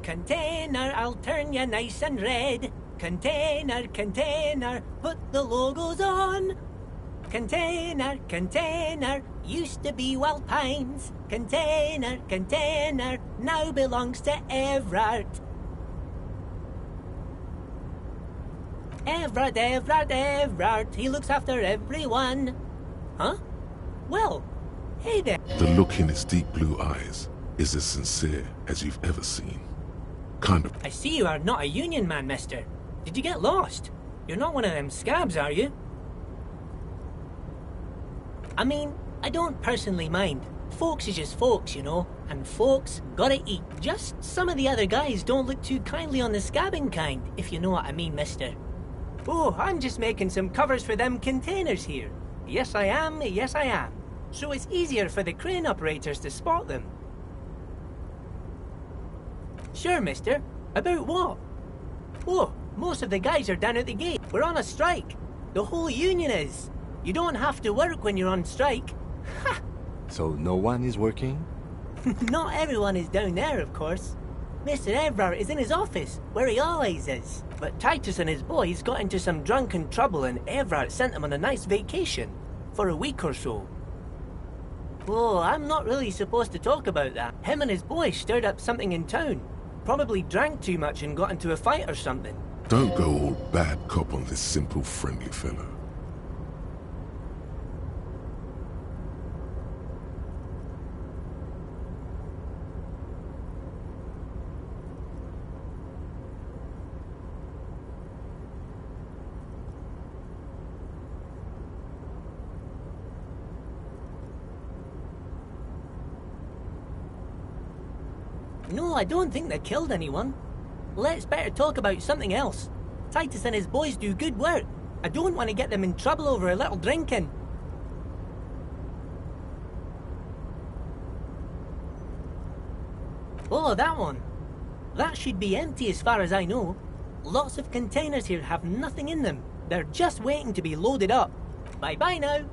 S7: Container, I'll turn you nice and red. Container, container, put the logos on. Container, container, used to be Wild Pines. Container, container, now belongs to Evrard. Evrard, he looks after everyone. Huh? Well, hey there.
S1: The look in his deep blue eyes is as sincere as you've ever seen. Kind of.
S7: I see you are not a union man, mister. Did you get lost? You're not one of them scabs, are you? I mean, I don't personally mind. Folks is just folks, you know, and folks gotta eat. Just some of the other guys don't look too kindly on the scabbing kind, if you know what I mean, mister. Oh, I'm just making some covers for them containers here. Yes, I am. So it's easier for the crane operators to spot them. Sure, mister. About what? Oh, most of the guys are down at the gate. We're on a strike. The whole union is. You don't have to work when you're on strike. Ha!
S2: So no one is working?
S7: Not everyone is down there, of course. Mr. Evrard is in his office, where he always is. But Titus and his boys got into some drunken trouble and Evrard sent him on a nice vacation. For a week or so. Oh, I'm not really supposed to talk about that. Him and his boys stirred up something in town. Probably drank too much and got into a fight or something.
S1: Don't go all bad cop on this simple, friendly fellow.
S7: No, I don't think they killed anyone. Let's better talk about something else. Titus and his boys do good work. I don't want to get them in trouble over a little drinking. Oh, that one. That should be empty as far as I know. Lots of containers here have nothing in them. They're just waiting to be loaded up. Bye-bye now.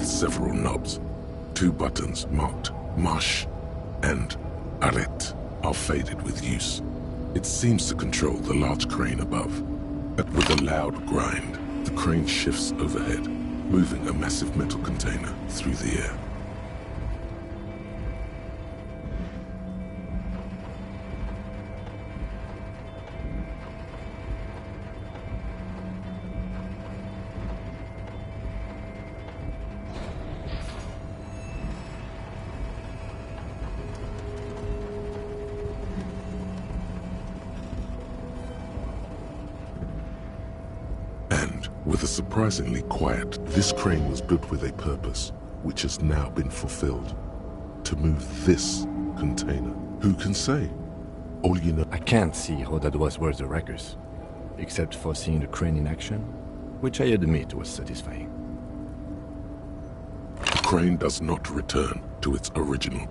S1: Several knobs. 2 buttons marked Marsh and Arrête are faded with use. It seems to control the large crane above. With a loud grind, the crane shifts overhead, moving a massive metal container through the air. And with a surprisingly quiet, this crane was built with a purpose, which has now been fulfilled. To move this container. Who can say? All you know.
S2: I can't see how that was worth the wreckers, except for seeing the crane in action, which I admit was satisfying.
S1: The crane does not return to its original.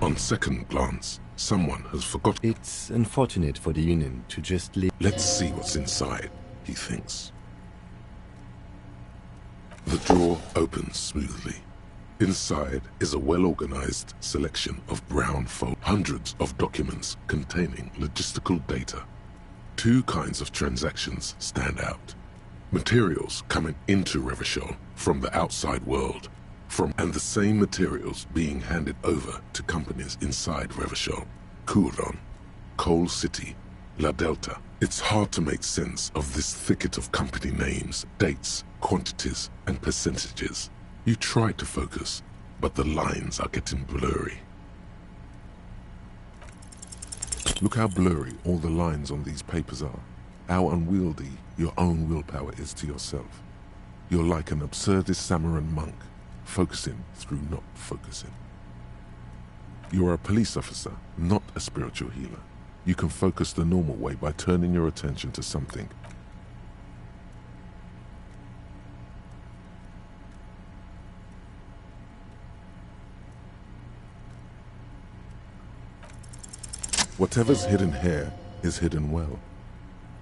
S1: On second glance, someone has forgotten.
S2: It's unfortunate for the Union to just leave.
S1: Let's see what's inside, he thinks. The drawer opens smoothly. Inside is a well-organized selection of brown fold, hundreds of documents containing logistical data. Two kinds of transactions stand out. Materials coming into Revachol from the outside world, and the same materials being handed over to companies inside Revachol, Couronne, Coal City, La Delta. It's hard to make sense of this thicket of company names, dates, quantities, and percentages. You try to focus, but the lines are getting blurry. Look how blurry all the lines on these papers are. How unwieldy your own willpower is to yourself. You're like an absurdist Samaran monk, focusing through not focusing. You are a police officer, not a spiritual healer. You can focus the normal way by turning your attention to something. Whatever's hidden here is hidden well.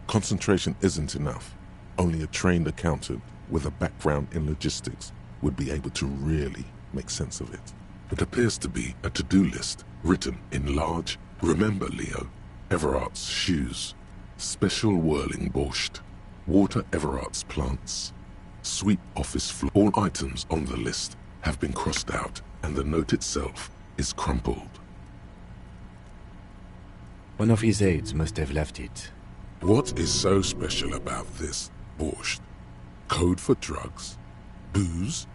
S1: Concentration isn't enough. Only a trained accountant with a background in logistics would be able to really make sense of it. It appears to be a to-do list written in large, remember Leo, Everard's shoes, special whirling borscht, water Everard's plants, sweep office floor. All items on the list have been crossed out and the note itself is crumpled.
S2: One of his aides must have left it.
S1: What is so special about this borscht? Code for drugs? Booze?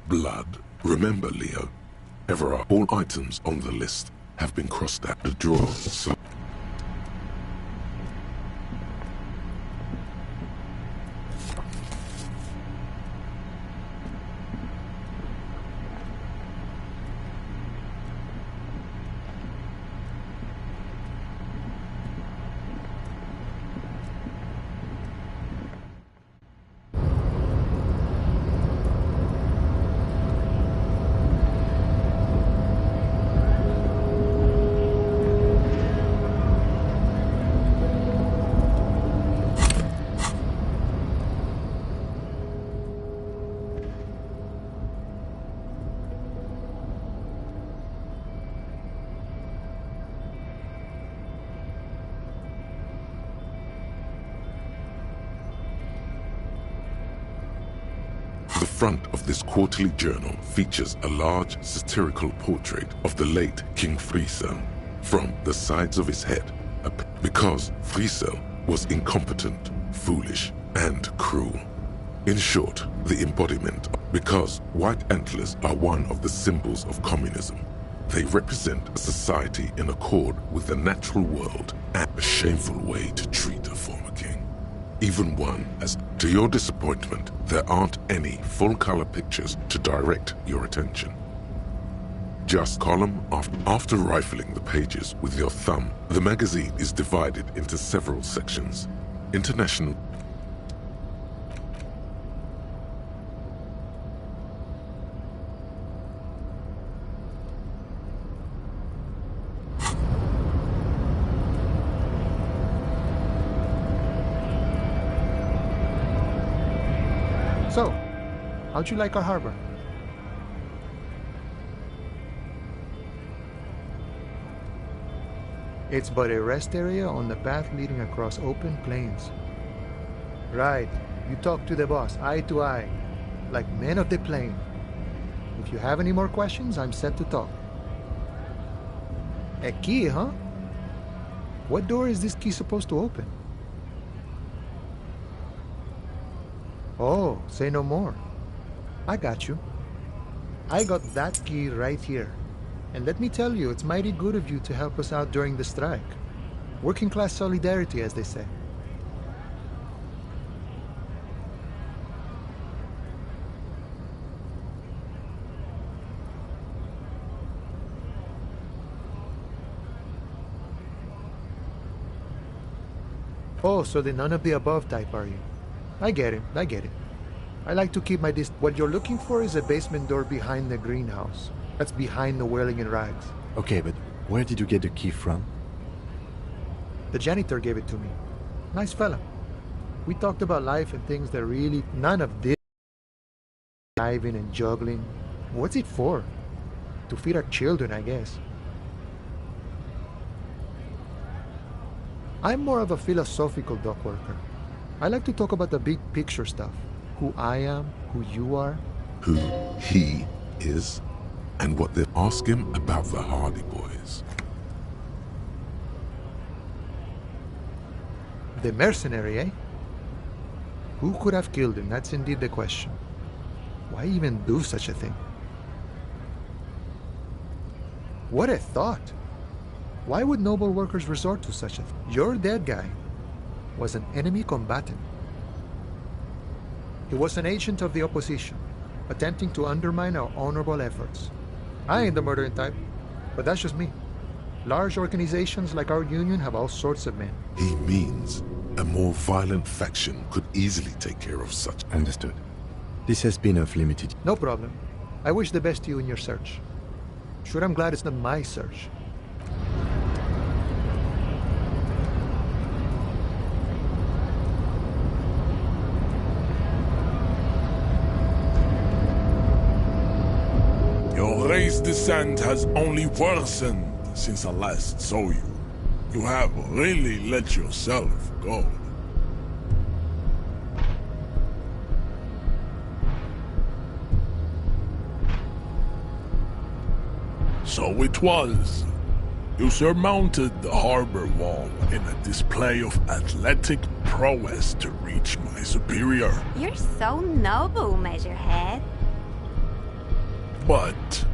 S1: Blood? Remember, Leo, Everard, all items on the list have been crossed out the drawer, so... The front of this quarterly journal features a large satirical portrait of the late King Friesel. From the sides of his head, because Friesel was incompetent, foolish, and cruel. In short, the embodiment, because white antlers are one of the symbols of communism. They represent a society in accord with the natural world and a shameful way to treat a former king. Even one as, to your disappointment, there aren't any full-color pictures to direct your attention. just column after rifling the pages with your thumb, the magazine is divided into several sections. International.
S5: So, how'd you like our harbor? It's but a rest area on the path leading across open plains. Right, you talk to the boss, eye to eye, like men of the plain. If you have any more questions, I'm set to talk. A key, huh? What door is this key supposed to open? Oh, say no more. I got you. I got that key right here. And let me tell you, it's mighty good of you to help us out during the strike. Working class solidarity, as they say. Oh, so the none of the above type, are you? I get it. I like to keep my distance. What you're looking for is a basement door behind the greenhouse. That's behind the whirling in rags.
S2: Okay, but where did you get the key from?
S5: The janitor gave it to me. Nice fella. We talked about life and things that really... None of this... diving and juggling. What's it for? To feed our children, I guess. I'm more of a philosophical dock worker. I like to talk about the big picture stuff. Who I am, who you are.
S1: Who he is, and what they ask him about the Hardy Boys.
S5: The mercenary, eh? Who could have killed him? That's indeed the question. Why even do such a thing? What a thought! Why would noble workers resort to such a thing? Your dead guy was an enemy combatant. He was an agent of the opposition, attempting to undermine our honorable efforts. I ain't the murdering type, but that's just me. Large organizations like our union have all sorts of men.
S1: He means a more violent faction could easily take care of such.
S2: Understood. This has been of limited...
S5: No problem. I wish the best to you in your search. Sure, I'm glad it's not my search.
S8: Your race descent has only worsened since I last saw you. You have really let yourself go. So it was. You surmounted the harbor wall in a display of athletic prowess to reach my superior.
S9: You're so noble, Measurehead.
S8: But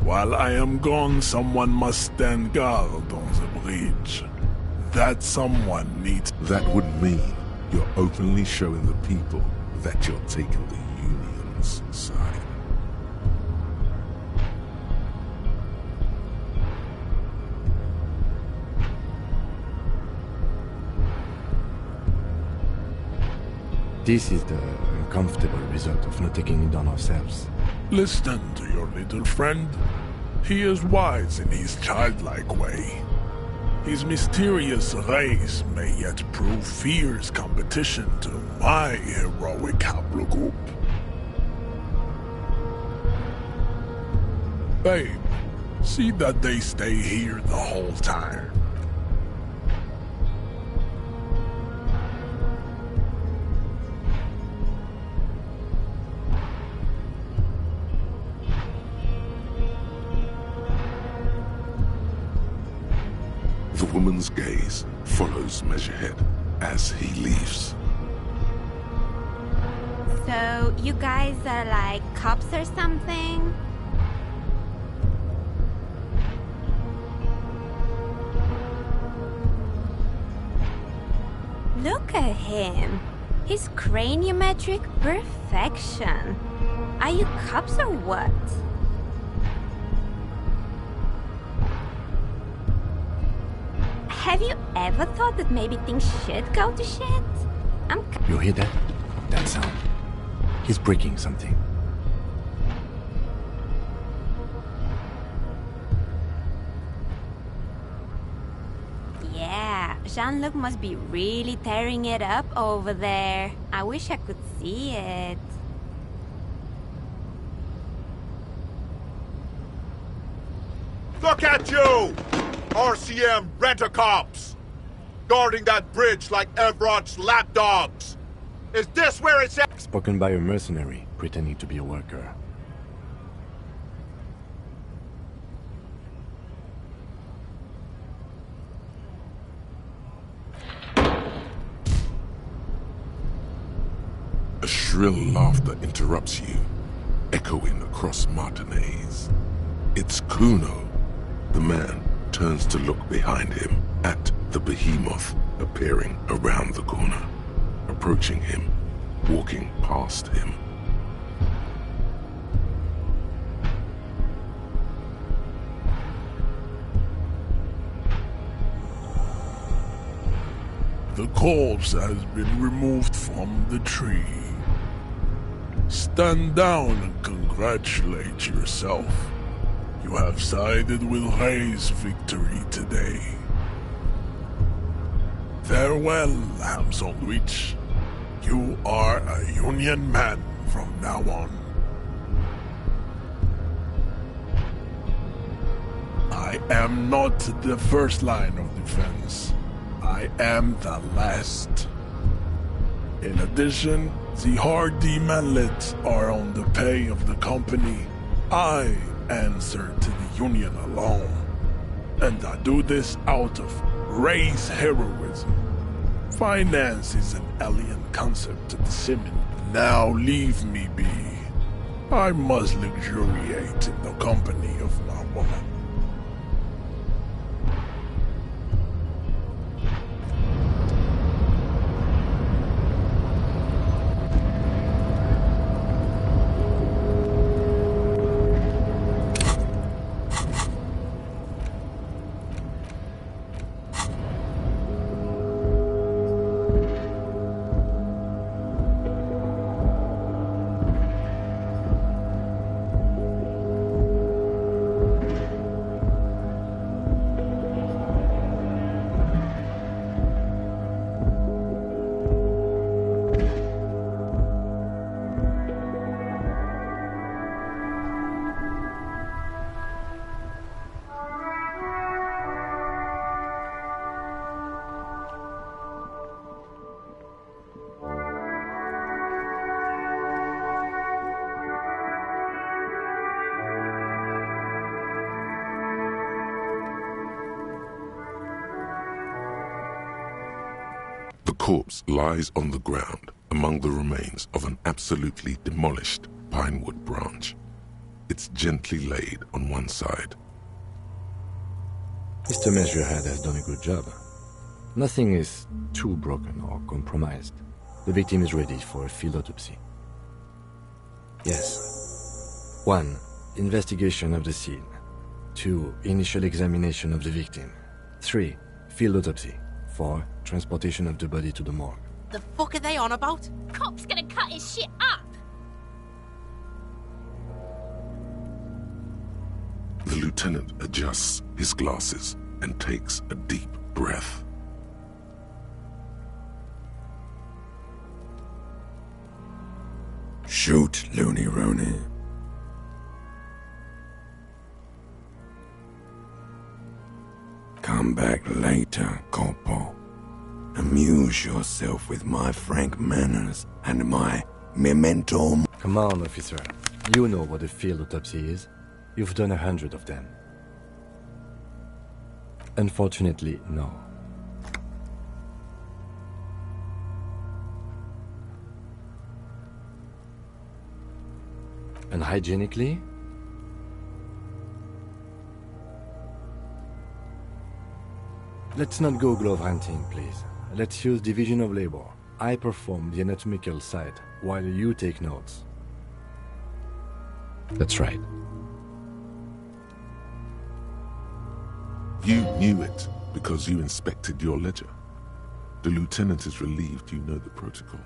S8: while I am gone, someone must stand guard on the bridge. That someone needs...
S1: That would mean you're openly showing the people that you're taking the Union's side.
S2: This is the uncomfortable result of not taking it on ourselves.
S8: Listen to your little friend. He is wise in his childlike way. His mysterious race may yet prove fierce competition to my heroic haplogroup. Babe, see that they stay here the whole time.
S1: The woman's gaze follows Measurehead as he leaves.
S9: So, you guys are like cops or something? Look at him. His craniometric perfection. Are you cops or what? Have you ever thought that maybe things should go to shit?
S2: You hear that? That sound. He's breaking something.
S9: Yeah, Jean-Luc must be really tearing it up over there. I wish I could see it.
S10: Look at you! RCM rent-a-cops! Guarding that bridge like Everard's lapdogs! Is this where it's at?
S2: Spoken by a mercenary, pretending to be a worker.
S1: A shrill laughter interrupts you, echoing across Martinez. It's Kuno. The man turns to look behind him at the behemoth appearing around the corner, approaching him, walking past him.
S8: The corpse has been removed from the tree. Stand down and congratulate yourself. You have sided with Ray's victory today. Farewell, ham sandwich. You are a Union man from now on. I am not the first line of defense. I am the last. In addition, the Hardy manlets are on the pay of the company. I answer to the Union alone. And I do this out of Ray's heroism. Finance is an alien concept to the Simmon. Now leave me be. I must luxuriate in the company of my woman.
S1: The corpse lies on the ground among the remains of an absolutely demolished pinewood branch. It's gently laid on one side.
S2: Mr. Measurehead has done a good job. Nothing is too broken or compromised. The victim is ready for a field autopsy. Yes. 1. Investigation of the scene. 2. Initial examination of the victim. 3. Field autopsy. 4. Transportation of the body to the morgue.
S3: The fuck are they on about?
S4: Cop's gonna cut his shit up.
S1: The lieutenant adjusts his glasses and takes a deep breath.
S11: Shoot, Looney Rooney. Come back later, Corpo. Amuse yourself with my frank manners and my memento.
S2: Come on, officer. You know what a field autopsy is. You've done 100 of them. Unfortunately, no. Unhygienically? Let's not go glove hunting, please. Let's use division of labor. I perform the anatomical side, while you take notes. That's right.
S1: You knew it. because you inspected your ledger. The lieutenant is relieved you know the protocol.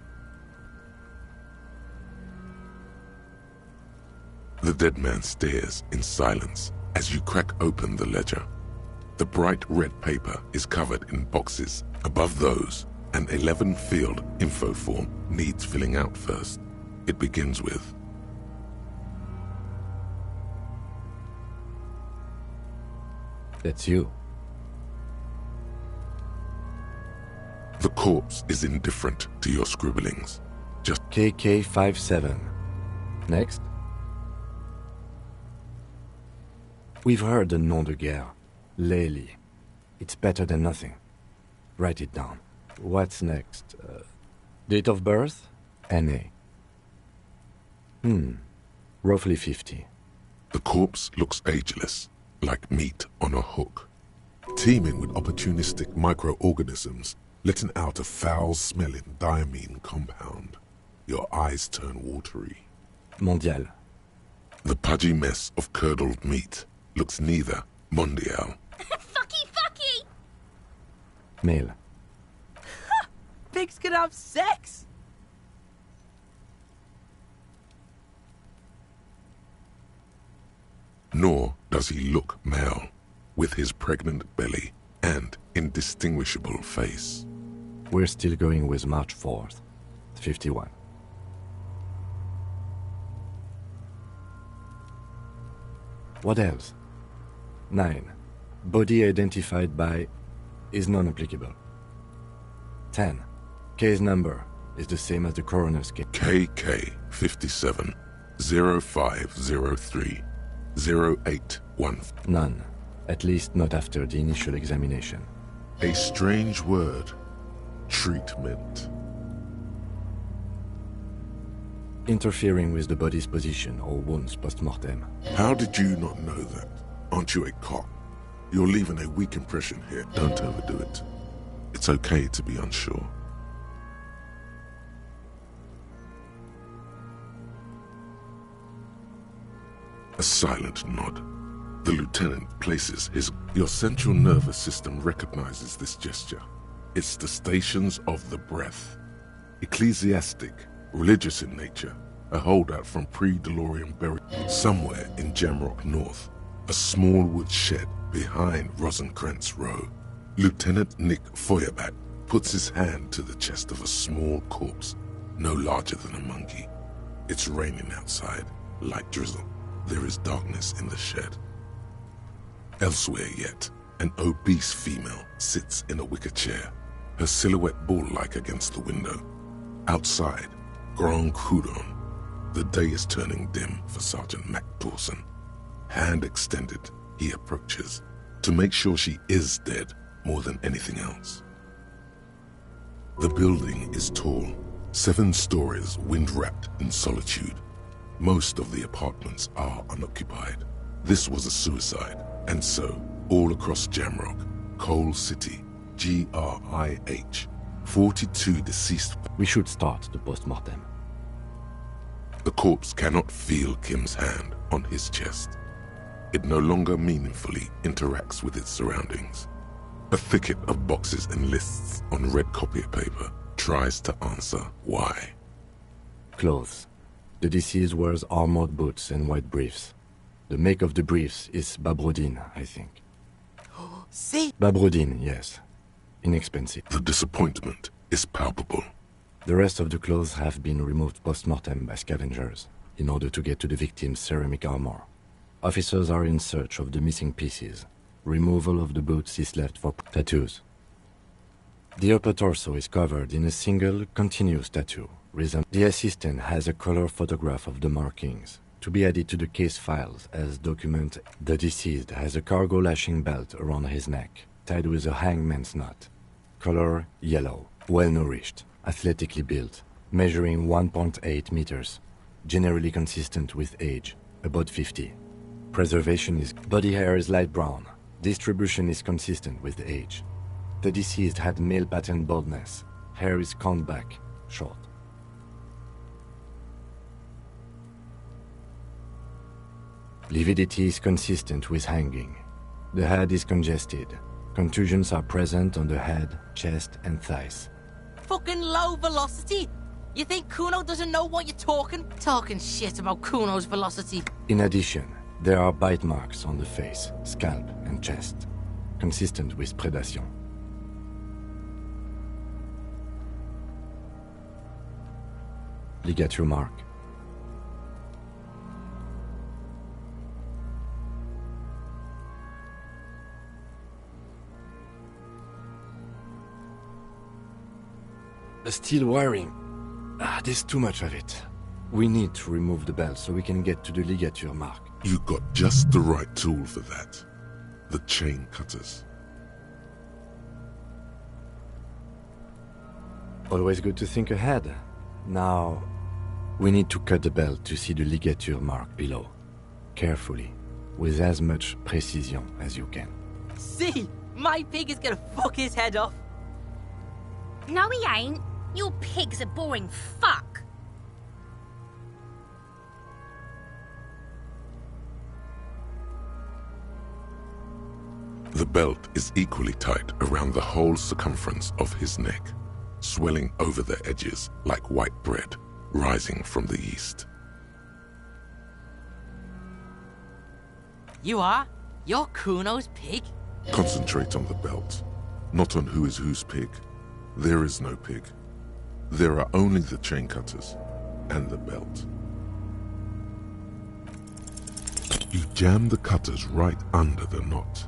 S1: The dead man stares in silence as you crack open the ledger. The bright red paper is covered in boxes. Above those, an 11-field info form needs filling out first. It begins with,
S2: That's you.
S1: the corpse is indifferent to your scribblings. Just
S2: KK57. Next. We've heard the nom de guerre. Lely. It's better than nothing. Write it down. What's next? Date of birth? NA. Roughly 50.
S1: the corpse looks ageless, like meat on a hook, teeming with opportunistic microorganisms, letting out a foul-smelling diamine compound. Your eyes turn watery.
S2: Mondial.
S1: The pudgy mess of curdled meat looks neither mondial.
S4: Fucky!
S2: Male.
S3: Pigs can have sex!
S1: Nor does he look male, with his pregnant belly and indistinguishable face.
S2: We're still going with March 4th, 51. What else? 9. Body identified by is non-applicable. 10. Case number is the same as the coroner's case.
S1: KK 57 0503 081.
S2: None. At least not after the initial examination.
S1: A strange word. Treatment.
S2: Interfering with the body's position or wounds post-mortem.
S1: How did you not know that? Aren't you a cop? You're leaving a weak impression here. Don't overdo it. It's okay to be unsure. A silent nod. The lieutenant places his... Your central nervous system recognizes this gesture. It's the stations of the breath. Ecclesiastic, religious in nature, a holdout from pre-DeLorean burial. Somewhere in Jamrock North, a small wood shed behind Rosencrantz Row, Lieutenant Nick Feuerbat puts his hand to the chest of a small corpse, no larger than a monkey. It's raining outside, light drizzle. There is darkness in the shed. Elsewhere yet, an obese female sits in a wicker chair, her silhouette bull-like against the window. Outside, Grand Coudon. The day is turning dim for Sergeant Mac Dawson. Hand extended, he approaches, to make sure she is dead more than anything else. The building is tall, 7 stories wind-wrapped in solitude. Most of the apartments are unoccupied. This was a suicide, and so, all across Jamrock, Coal City, GRIH, 42 deceased...
S2: We should start the post-mortem.
S1: The corpse cannot feel Kim's hand on his chest. It no longer meaningfully interacts with its surroundings. A thicket of boxes and lists on red copier paper tries to answer why.
S2: Clothes. The deceased wears armored boots and white briefs. The make of the briefs is Babrodine, I think.
S3: See?
S2: Babrodine, yes. Inexpensive.
S1: The disappointment is palpable.
S2: The rest of the clothes have been removed post-mortem by scavengers in order to get to the victim's ceramic armor. Officers are in search of the missing pieces. Removal of the boots is left for tattoos. The upper torso is covered in a single, continuous tattoo. The assistant has a color photograph of the markings to be added to the case files as document. The deceased has a cargo lashing belt around his neck, tied with a hangman's knot. Color yellow, well-nourished, athletically built, measuring 1.8 meters, generally consistent with age, about 50. Preservation is... Body hair is light brown. Distribution is consistent with age. The deceased had male pattern baldness. Hair is combed back, short. Lividity is consistent with hanging. The head is congested. Contusions are present on the head, chest, and thighs.
S3: Fucking low velocity. You think Kuno doesn't know what you're talking shit about Kuno's velocity?
S2: In addition, there are bite marks on the face, scalp, and chest, consistent with predation. Ligature mark. The steel wiring. There's too much of it. We need to remove the belt so we can get to the ligature mark.
S1: You got just the right tool for that. The chain cutters.
S2: Always good to think ahead. Now, we need to cut the belt to see the ligature mark below. Carefully, with as much precision as you can.
S3: See? My pig is gonna fuck his head off.
S4: No, he ain't. Your pig's a boring fuck.
S1: The belt is equally tight around the whole circumference of his neck, swelling over the edges like white bread rising from the east.
S3: You are? You're Kuno's pig?
S1: Concentrate on the belt, not on who is whose pig. There is no pig. There are only the chain cutters and the belt. You jam the cutters right under the knot.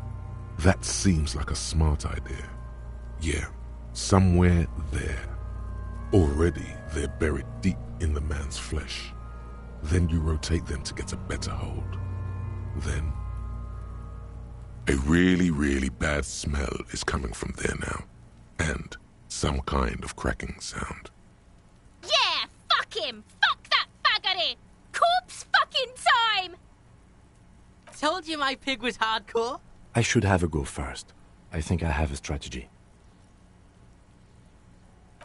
S1: That seems like a smart idea. Yeah, somewhere there. Already they're buried deep in the man's flesh. Then you rotate them to get a better hold. Then a really, really bad smell is coming from there now. And some kind of cracking sound.
S4: Yeah, fuck him! Fuck that faggoty! Corpse fucking time!
S3: Told you my pig was hardcore.
S2: I should have a go first. I think I have a strategy.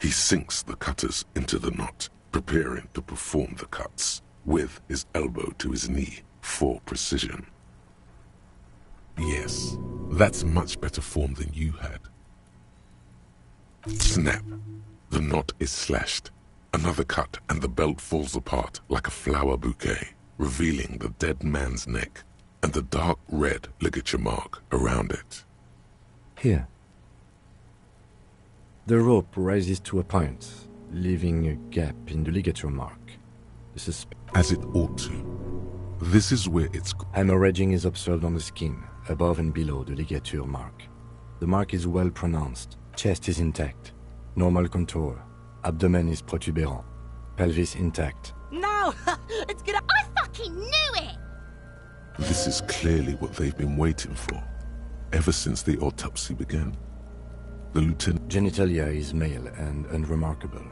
S1: He sinks the cutters into the knot, preparing to perform the cuts, with his elbow to his knee for precision. Yes, that's much better form than you had. Snap. The knot is slashed. Another cut and the belt falls apart like a flower bouquet, revealing the dead man's neck and the dark red ligature mark around it.
S2: Here. The rope rises to a point, leaving a gap in the ligature mark. This is
S1: as it ought to. This is where it's...
S2: Hemorrhaging is observed on the skin, above and below the ligature mark. The mark is well pronounced. Chest is intact. Normal contour. Abdomen is protuberant. Pelvis intact.
S3: No! It's gonna...
S4: I fucking knew it!
S1: This is clearly what they've been waiting for, ever since the autopsy began. The lieutenant...
S2: Genitalia is male and unremarkable.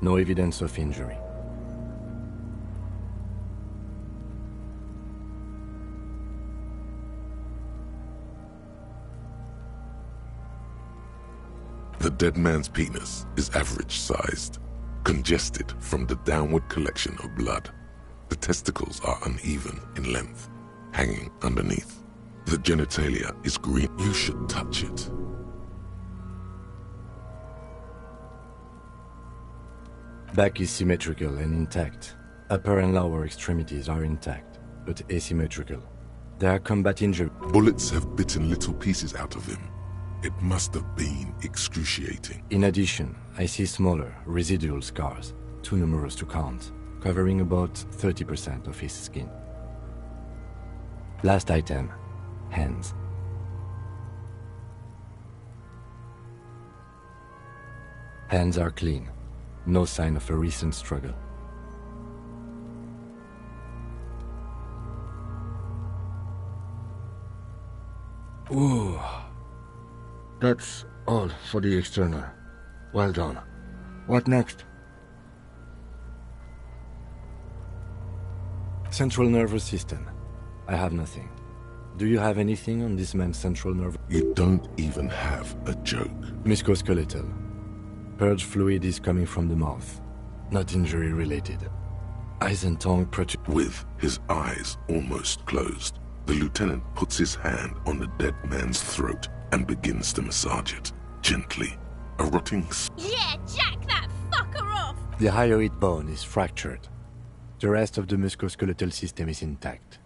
S2: No evidence of injury.
S1: The dead man's penis is average-sized, congested from the downward collection of blood. The testicles are uneven in length, hanging underneath. The genitalia is green. You should touch it.
S2: Back is symmetrical and intact. Upper and lower extremities are intact, but asymmetrical. There are combat injuries.
S1: Bullets have bitten little pieces out of him. It must have been excruciating.
S2: In addition, I see smaller, residual scars, too numerous to count, covering about 30% of his skin. Last item, hands. Hands are clean. No sign of a recent struggle. Ooh. That's all for the external. Well done. What next? Central nervous system. I have nothing. Do you have anything on this man's central nerve?
S1: You don't even have a joke.
S2: Musculoskeletal. Purge fluid is coming from the mouth. Not injury related. Eyes and tongue protrude.
S1: With his eyes almost closed, the lieutenant puts his hand on the dead man's throat and begins to massage it, gently. A rotting
S4: Yeah, jack that fucker off!
S2: The hyoid bone is fractured. The rest of the musculoskeletal system is intact.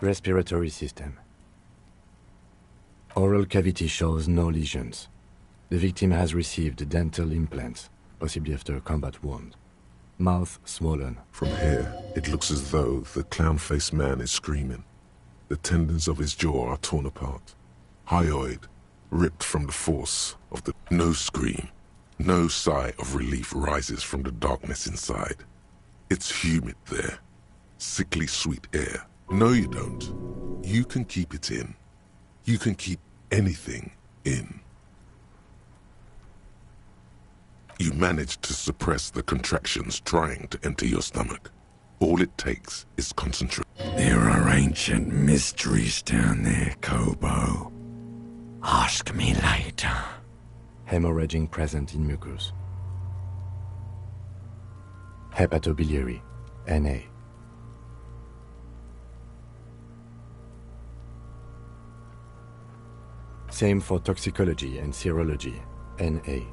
S2: Respiratory system. Oral cavity shows no lesions. The victim has received dental implants, possibly after a combat wound. Mouth swollen.
S1: From here, it looks as though the clown-faced man is screaming. The tendons of his jaw are torn apart. Hyoid, ripped from the force of the... No scream. No sigh of relief rises from the darkness inside. It's humid there. Sickly sweet air. No, you don't. You can keep it in. You can keep anything in. You manage to suppress the contractions trying to enter your stomach. All it takes is concentration.
S11: There are ancient mysteries down there, Kobo. Ask me later.
S2: Hemorrhaging present in mucus. Hepatobiliary, Na. Same for toxicology and serology, Na.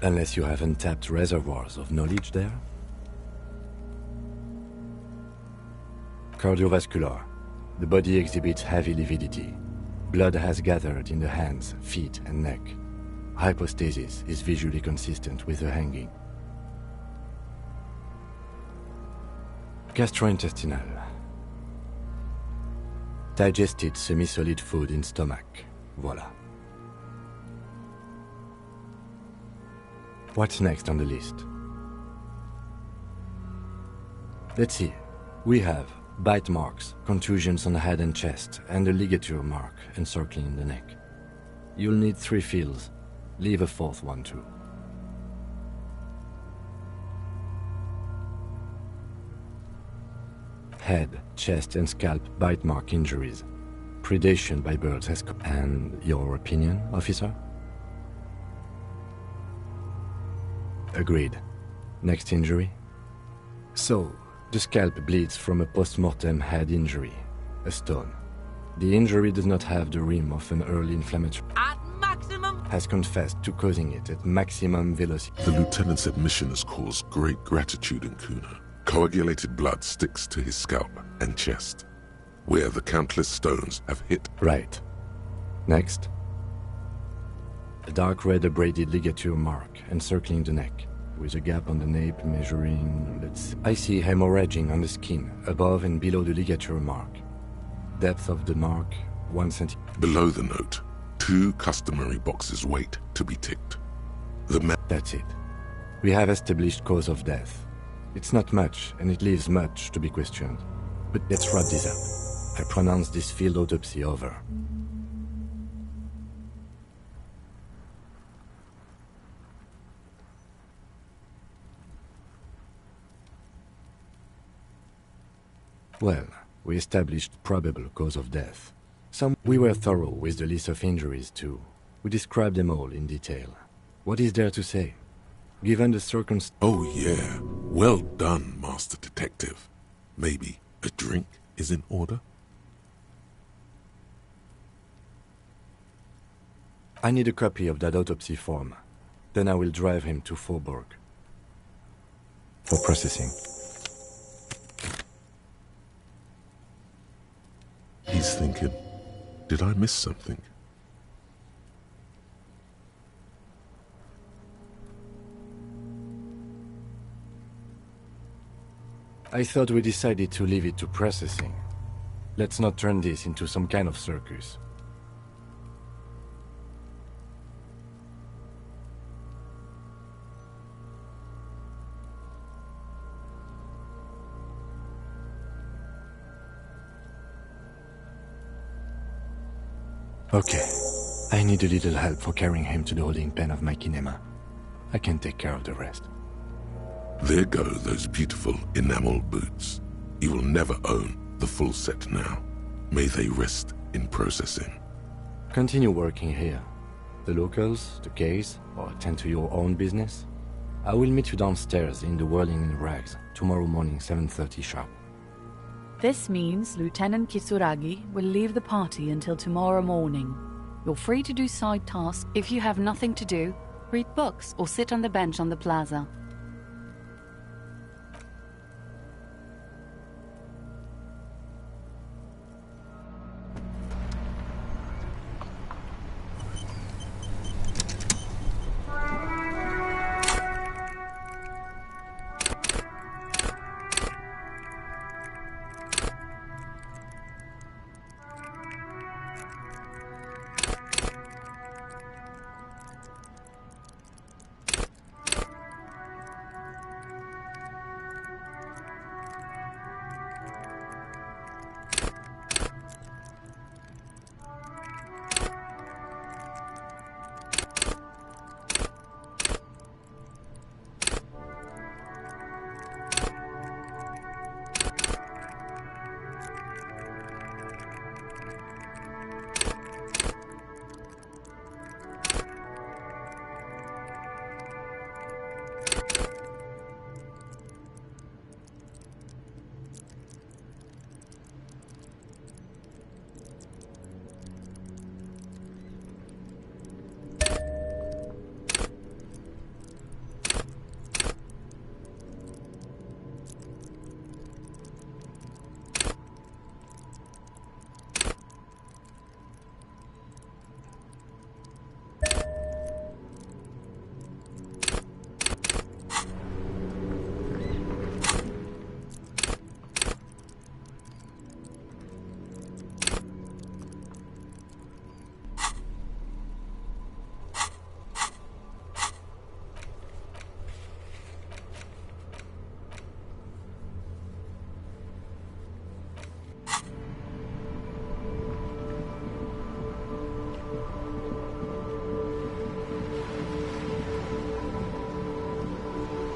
S2: Unless you have untapped reservoirs of knowledge there. Cardiovascular. The body exhibits heavy lividity. Blood has gathered in the hands, feet, and neck. Hypostasis is visually consistent with the hanging. Gastrointestinal. Digested semi-solid food in stomach. Voila. What's next on the list? Let's see. We have bite marks, contusions on the head and chest, and a ligature mark encircling the neck. You'll need 3 feels. Leave a 4th one too. Head, chest, and scalp bite mark injuries. Predation by birds has... And your opinion, officer? Agreed. Next injury? So, the scalp bleeds from a post-mortem head injury, a stone. The injury does not have the rim of an early inflammatory...
S3: At maximum...
S2: Has confessed to causing it at maximum velocity.
S1: The lieutenant's admission has caused great gratitude in Kuna. Coagulated blood sticks to his scalp and chest, where the countless stones have hit.
S2: Right. Next. A dark red abraded ligature mark encircling the neck, with a gap on the nape measuring, I see hemorrhaging on the skin, above and below the ligature mark. Depth of the mark, 1 centimeter.
S1: Below the note, 2 customary boxes wait to be ticked.
S2: That's it. We have established cause of death. It's not much, and it leaves much to be questioned. But let's wrap this up. I pronounce this field autopsy over. Well, we established probable cause of death. We were thorough with the list of injuries too. We described them all in detail. What is there to say? Given the circumstances...
S1: Oh yeah, well done, Master Detective. Maybe a drink is in order?
S2: I need a copy of that autopsy form. Then I will drive him to Faubourg. For processing.
S1: He's thinking, did I miss something?
S2: I thought we decided to leave it to processing. Let's not turn this into some kind of circus. Okay. I need a little help for carrying him to the holding pen of my kinema. I can take care of the rest.
S1: There go those beautiful enamel boots. You will never own the full set now. May they rest in processing.
S2: Continue working here. The locals, the case, or attend to your own business. I will meet you downstairs in the Whirling in Rags tomorrow morning, 7:30 sharp.
S12: This means Lieutenant Kitsuragi will leave the party until tomorrow morning. You're free to do side tasks. If you have nothing to do, read books or sit on the bench on the plaza.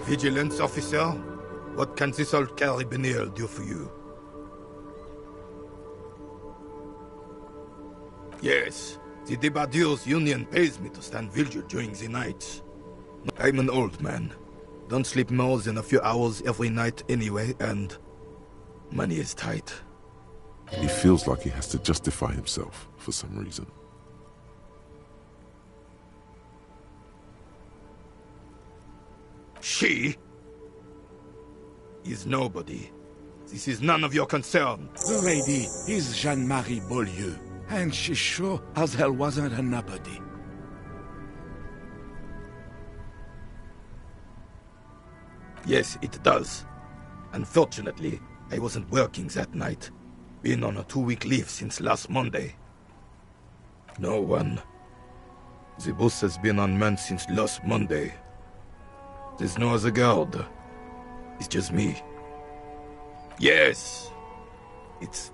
S13: Vigilance officer, what can this old carabinier do for you? Yes, the Debardeurs Union pays me to stand vigil during the night. I'm an old man. Don't sleep more than a few hours every night anyway, and money is tight.
S1: He feels like he has to justify himself for some reason.
S13: She is nobody. This is none of your concern.
S8: The lady is Jeanne-Marie Beaulieu, and she sure as hell wasn't a nobody.
S13: Yes, it does. Unfortunately, I wasn't working that night. Been on a 2-week leave since last Monday. No one. The bus has been unmanned since last Monday. There's no other guard. It's just me. Yes. It's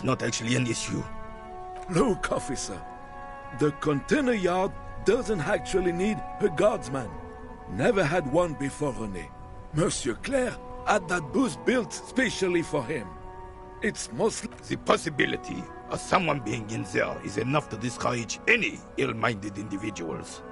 S13: not actually an issue.
S8: Look, officer. The container yard doesn't actually need a guardsman. Never had one before René. Monsieur Claire had that booth built specially for him. It's mostly...
S13: The possibility of someone being in there is enough to discourage any ill-minded individuals.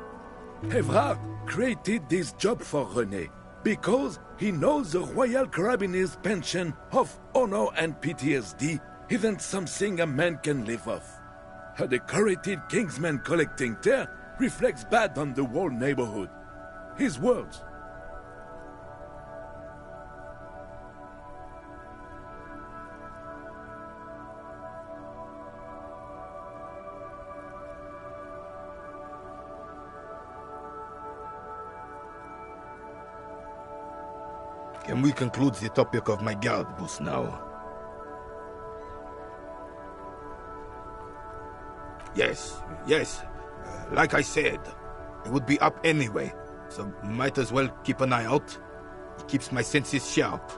S8: Evrard created this job for René because he knows the Royal Carabiniers' pension of honor and PTSD isn't something a man can live off. A decorated kingsman collecting tear reflects bad on the whole neighborhood. His words.
S13: Can we conclude the topic of my guard booth now? Yes. Like I said, I would be up anyway, so might as well keep an eye out. It keeps my senses sharp.